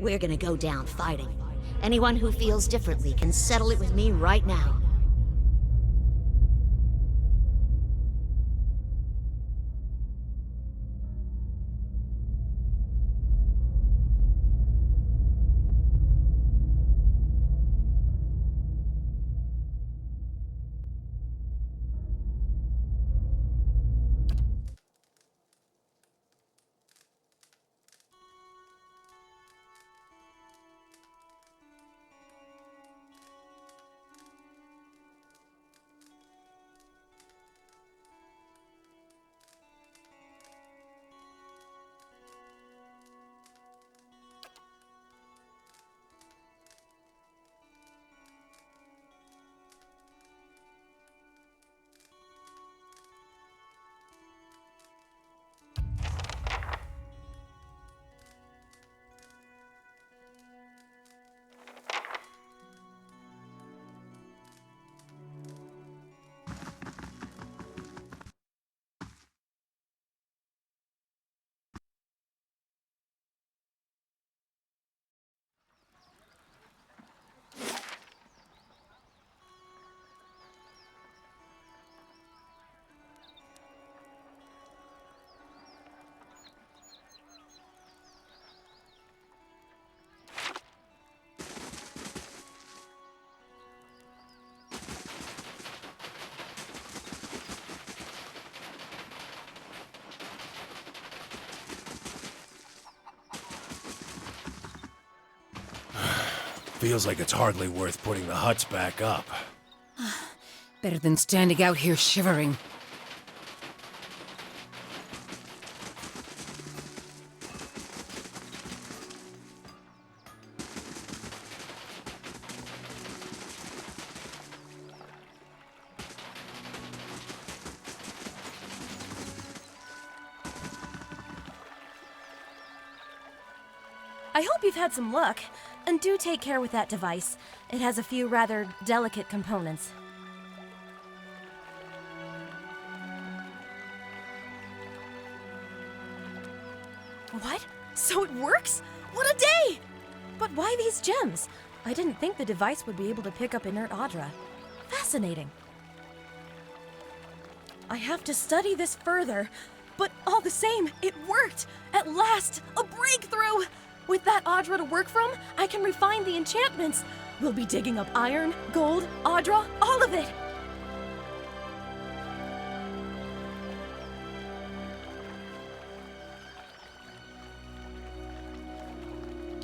We're gonna go down fighting. Anyone who feels differently can settle it with me right now. Feels like it's hardly worth putting the huts back up. Better than standing out here shivering. I hope you've had some luck. And do take care with that device. It has a few rather delicate components. What? So it works? What a day! But why these gems? I didn't think the device would be able to pick up inert Audra. Fascinating. I have to study this further. But all the same, it worked! At last! A breakthrough! With that Audra to work from, I can refine the enchantments. We'll be digging up iron, gold, Audra, all of it.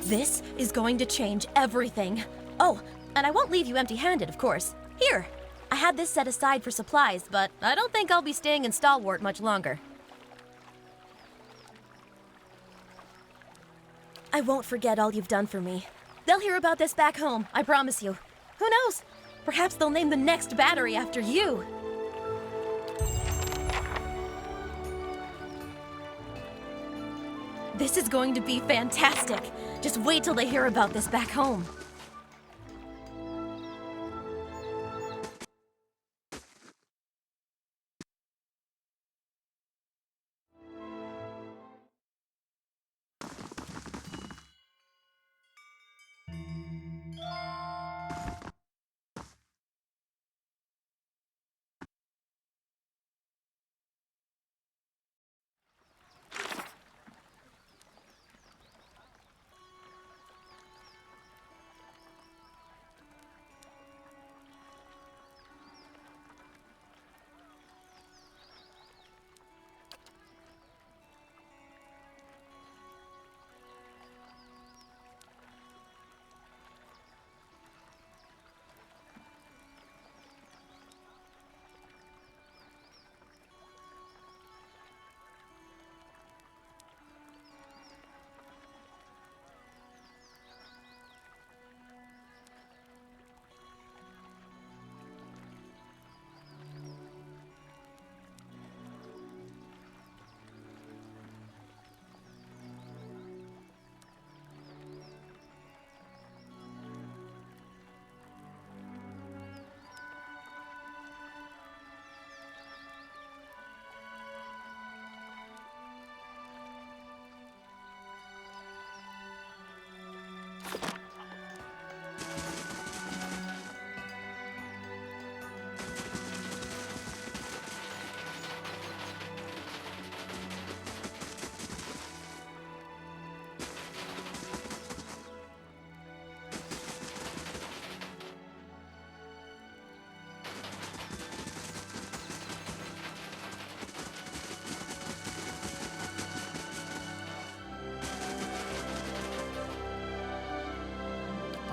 This is going to change everything. Oh, and I won't leave you empty-handed, of course. Here, I had this set aside for supplies, but I don't think I'll be staying in Stalwart much longer. I won't forget all you've done for me. They'll hear about this back home, I promise you. Who knows? Perhaps they'll name the next battery after you. This is going to be fantastic. Just wait till they hear about this back home.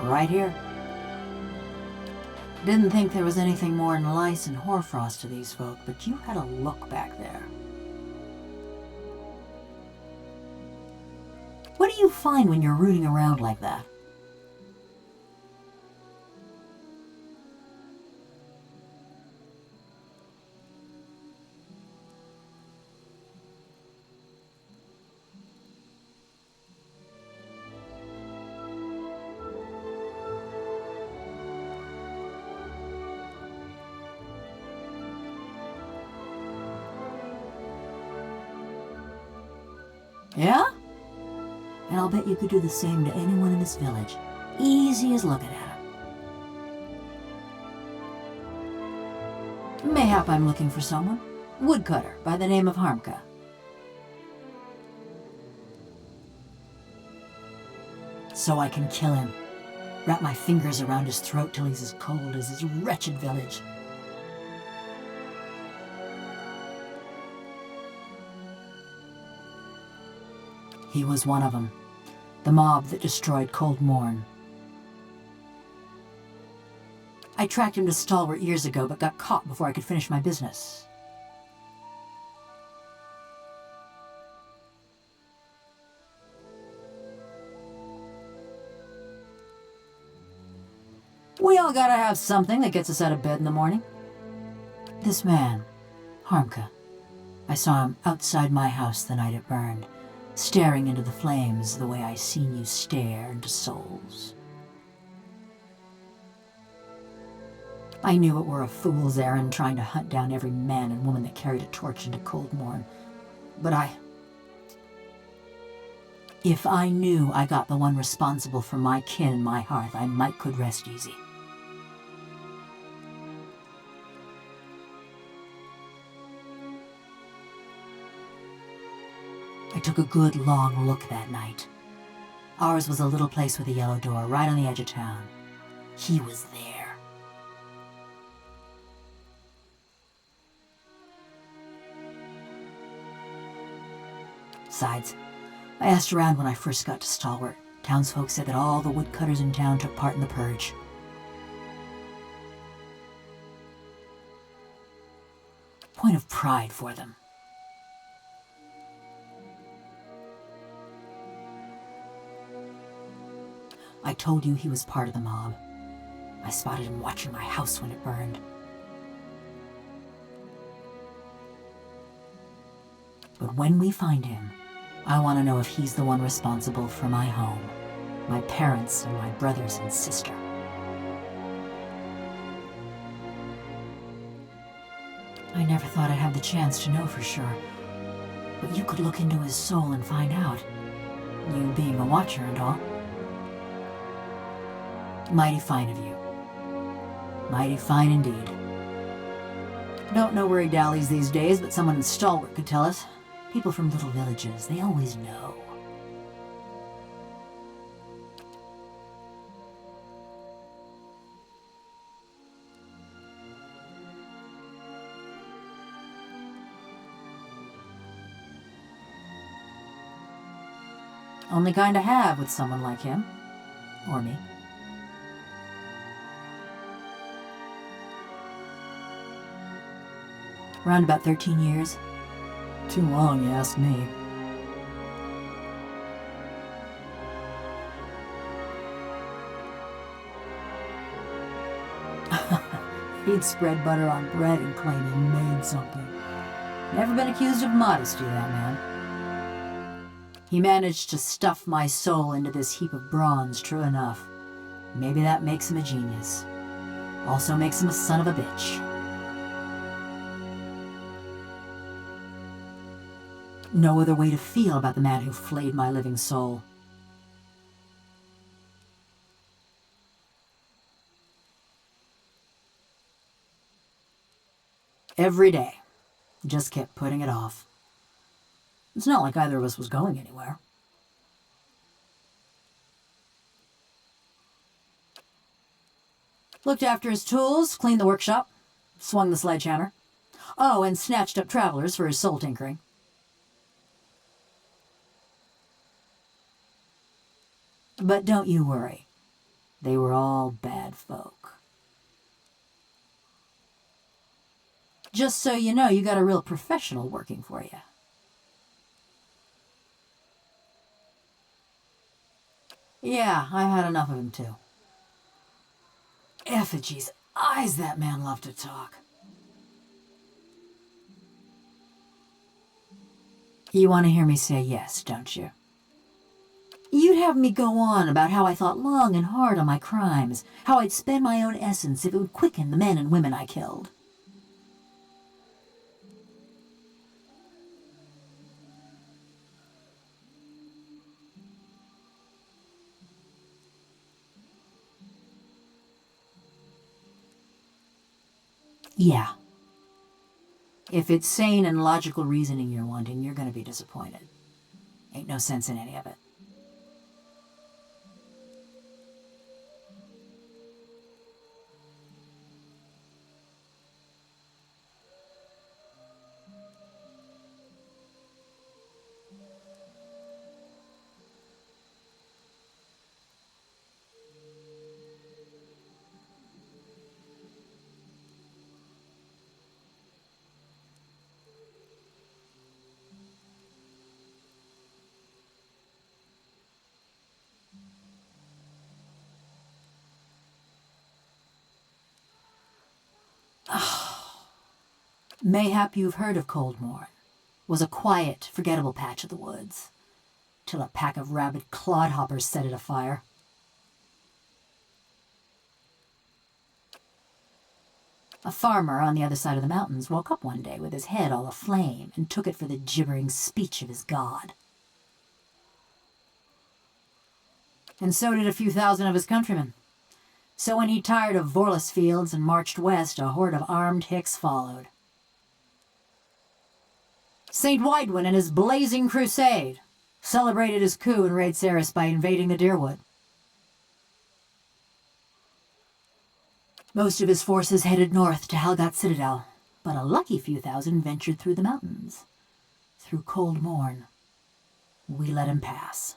Right here. Didn't think there was anything more than lice and hoarfrost to these folk, but you had a look back there. What do you find when you're rooting around like that? Yeah? And I'll bet you could do the same to anyone in this village. Easy as looking at him. Mayhap I'm looking for someone. Woodcutter by the name of Harmka. So I can kill him. Wrap my fingers around his throat till he's as cold as his wretched village. He was one of them. The mob that destroyed Cold Morn. I tracked him to Stalwart years ago, but got caught before I could finish my business. We all gotta have something that gets us out of bed in the morning. This man, Harmka, I saw him outside my house the night it burned, staring into the flames the way I seen you stare into souls. I knew it were a fool's errand trying to hunt down every man and woman that carried a torch into Cold Morn, but if I knew I got the one responsible for my kin and my hearth, I might could rest easy. I took a good long look that night. Ours was a little place with a yellow door right on the edge of town. He was there. Besides, I asked around when I first got to Stalwart. Townsfolk said that all the woodcutters in town took part in the purge. Point of pride for them. I told you he was part of the mob. I spotted him watching my house when it burned. But when we find him, I want to know if he's the one responsible for my home, my parents, and my brothers and sister. I never thought I'd have the chance to know for sure, but you could look into his soul and find out, you being a watcher and all. Mighty fine of you. Mighty fine indeed. Don't know where he dallies these days, but someone in Stalwart could tell us. People from little villages, they always know. Only kind to have with someone like him. Or me. Around about 13 years. Too long, you ask me. He'd spread butter on bread and claim he made something. Never been accused of modesty, that man. He managed to stuff my soul into this heap of bronze, true enough. Maybe that makes him a genius. Also makes him a son of a bitch. No other way to feel about the man who flayed my living soul. Every day. Just kept putting it off. It's not like either of us was going anywhere. Looked after his tools, cleaned the workshop, swung the sledgehammer. Oh, and snatched up travelers for his soul tinkering. But don't you worry. They were all bad folk. Just so you know, you got a real professional working for you. Yeah, I've had enough of him too. Effigy's eyes, that man loved to talk. You want to hear me say yes, don't you? You'd have me go on about how I thought long and hard on my crimes, how I'd spend my own essence if it would quicken the men and women I killed. Yeah. If it's sane and logical reasoning you're wanting, you're gonna be disappointed. Ain't no sense in any of it. Mayhap you've heard of Coldmore. Was a quiet, forgettable patch of the woods, till a pack of rabid clodhoppers set it afire. A farmer on the other side of the mountains woke up one day with his head all aflame and took it for the gibbering speech of his god. And so did a few thousand of his countrymen. So when he tired of Vorlus fields and marched west, a horde of armed Hicks followed. St. Widwin and his blazing crusade celebrated his coup in Raid Saris by invading the Deerwood. Most of his forces headed north to Helgot Citadel, but a lucky few thousand ventured through the mountains. Through Cold Morn. We let him pass.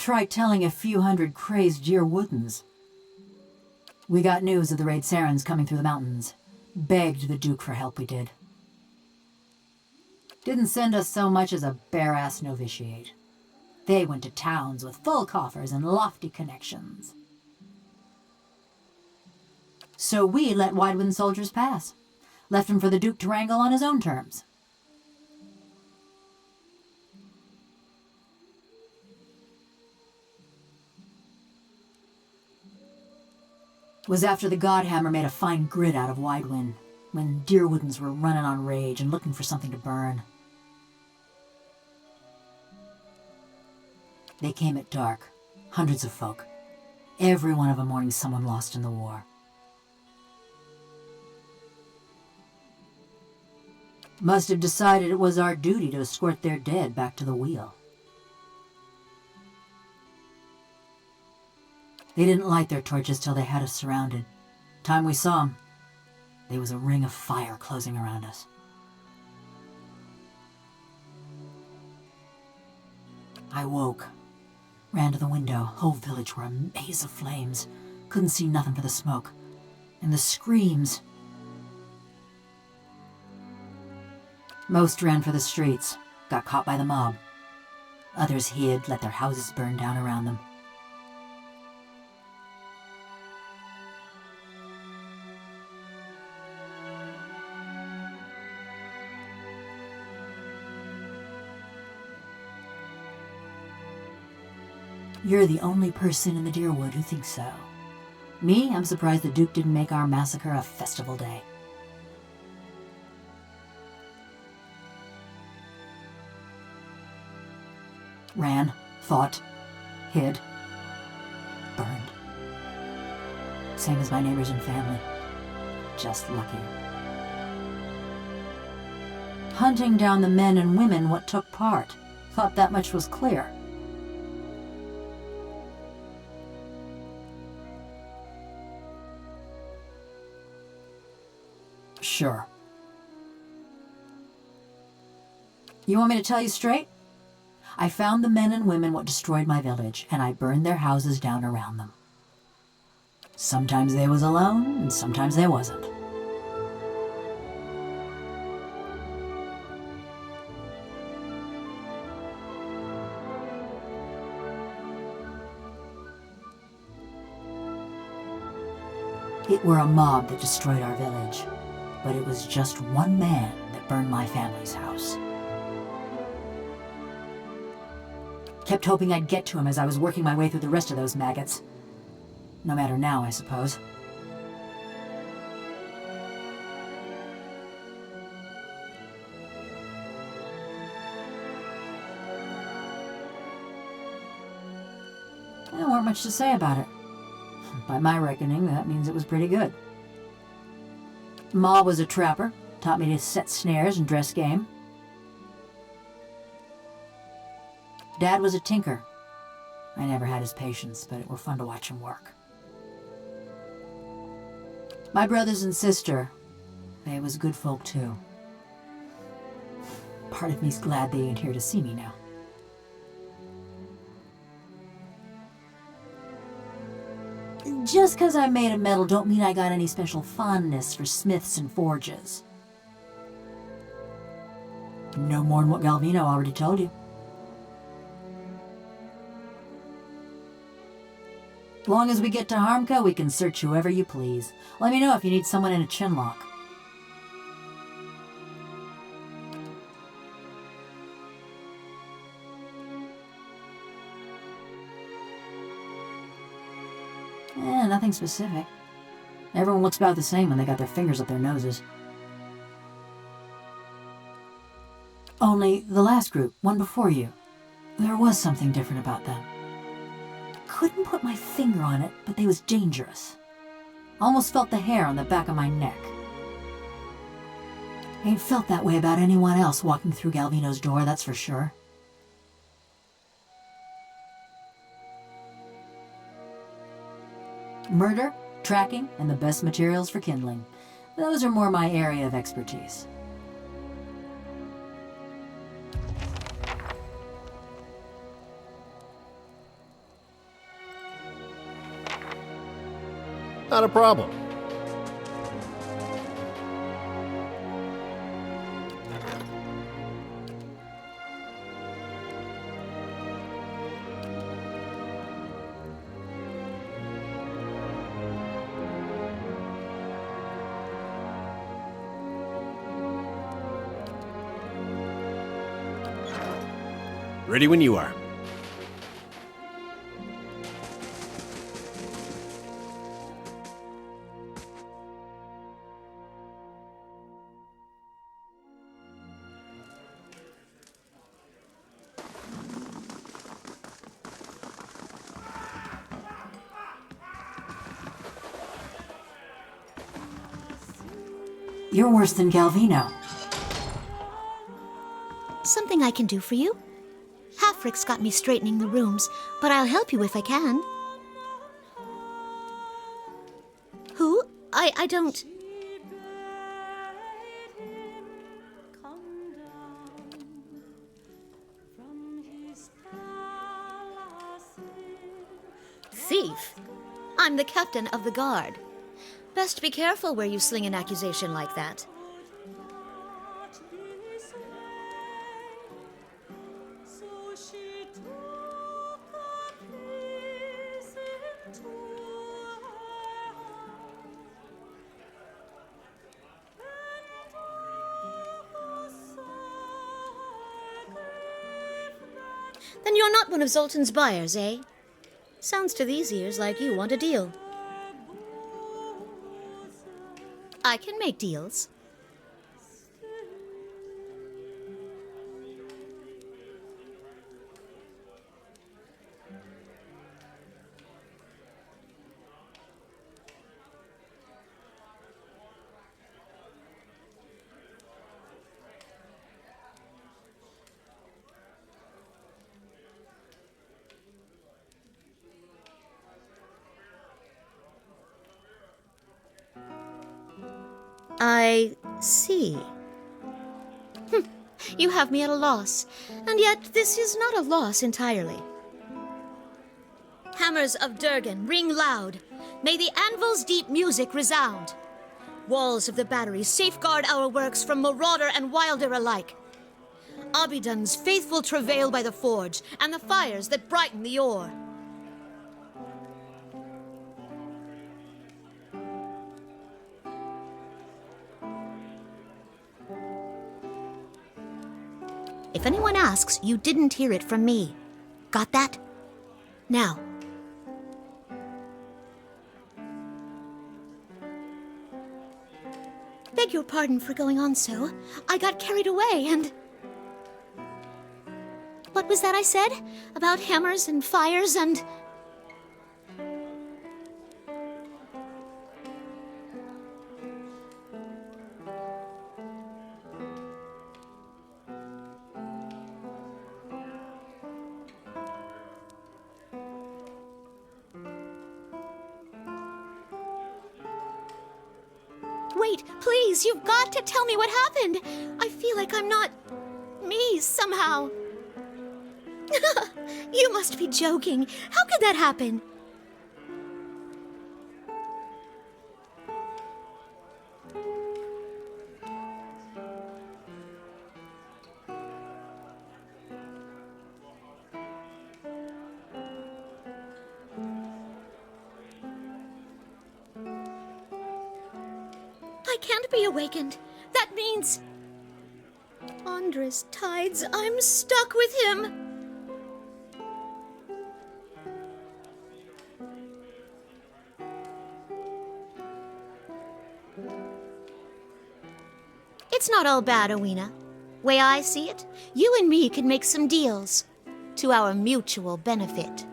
Try telling a few hundred crazed Deerwoodens. We got news of the Raid Sarans coming through the mountains. Begged the Duke for help, we did. Didn't send us so much as a bare-ass novitiate. They went to towns with full coffers and lofty connections. So we let Widewin soldiers pass. Left him for the Duke to wrangle on his own terms. Was after the Godhammer made a fine grit out of Widewin, when Deerwoodens were running on rage and looking for something to burn. They came at dark, hundreds of folk, every one of them mourning someone lost in the war. Must have decided it was our duty to escort their dead back to the wheel. They didn't light their torches till they had us surrounded. Time we saw them, there was a ring of fire closing around us. I woke, ran to the window. Whole village were a maze of flames. Couldn't see nothing for the smoke. And the screams. Most ran for the streets, got caught by the mob. Others hid, let their houses burn down around them. You're the only person in the Deerwood who thinks so. Me, I'm surprised the Duke didn't make our massacre a festival day. Ran, fought, hid, burned. Same as my neighbors and family. Just lucky. Hunting down the men and women what took part. Thought that much was clear. Sure. You want me to tell you straight? I found the men and women what destroyed my village, and I burned their houses down around them. Sometimes they was alone, and sometimes they wasn't. It were a mob that destroyed our village, but it was just one man that burned my family's house. Kept hoping I'd get to him as I was working my way through the rest of those maggots. No matter now, I suppose. There weren't much to say about it. By my reckoning, that means it was pretty good. Ma was a trapper, taught me to set snares and dress game. Dad was a tinker. I never had his patience, but it were fun to watch him work. My brothers and sister, they was good folk too. Part of me's glad they ain't here to see me now. Just 'cause I made a medal don't mean I got any special fondness for smiths and forges. No more'n what Galvino already told you. Long as we get to Harmco, we can search whoever you please. Let me know if you need someone in a chinlock. Nothing specific. Everyone looks about the same when they got their fingers up their noses. Only the last group, one before you, there was something different about them. Couldn't put my finger on it, but they was dangerous. Almost felt the hair on the back of my neck. Ain't felt that way about anyone else walking through Galvino's door, that's for sure. Murder, tracking, and the best materials for kindling. Those are more my area of expertise. Not a problem. Ready when you are. You're worse than Galvino. Something I can do for you? Halfrick's got me straightening the rooms, but I'll help you if I can. Who? I don't... Thief! I'm the captain of the guard. Best be careful where you sling an accusation like that. Then you're not one of Zoltan's buyers, eh? Sounds to these ears like you want a deal. I can make deals. I see. You have me at a loss, and yet this is not a loss entirely. Hammers of Durgan, ring loud. May the anvil's deep music resound. Walls of the battery safeguard our works from marauder and wilder alike. Abidun's faithful travail by the forge, and the fires that brighten the ore. If anyone asks, you didn't hear it from me. Got that? Now. Beg your pardon for going on so. I got carried away and... What was that I said? About hammers and fires and... Wait, please, you've got to tell me what happened. I feel like I'm not... me, somehow. You must be joking. How could that happen? I can't be awakened. That means... Andres Tides, I'm stuck with him. It's not all bad, Owena. Way I see it, you and me can make some deals. To our mutual benefit.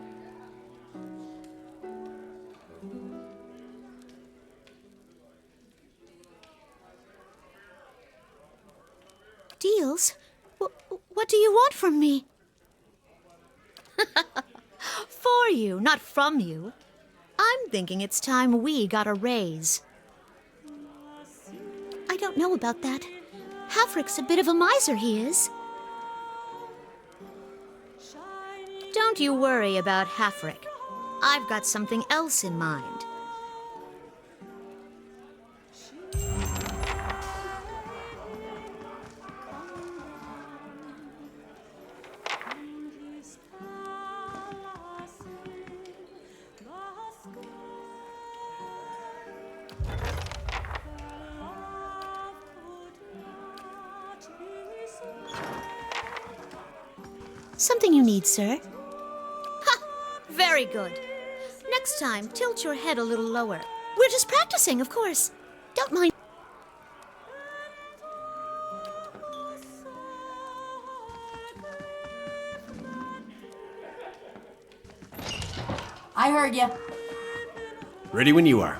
Deals? What do you want from me? For you, not from you. I'm thinking it's time we got a raise. I don't know about that. Havrick's a bit of a miser, he is. Don't you worry about Havrick. I've got something else in mind. Something you need, sir? Ha! Very good. Next time, tilt your head a little lower. We're just practicing, of course. Don't mind. I heard you. Ready when you are.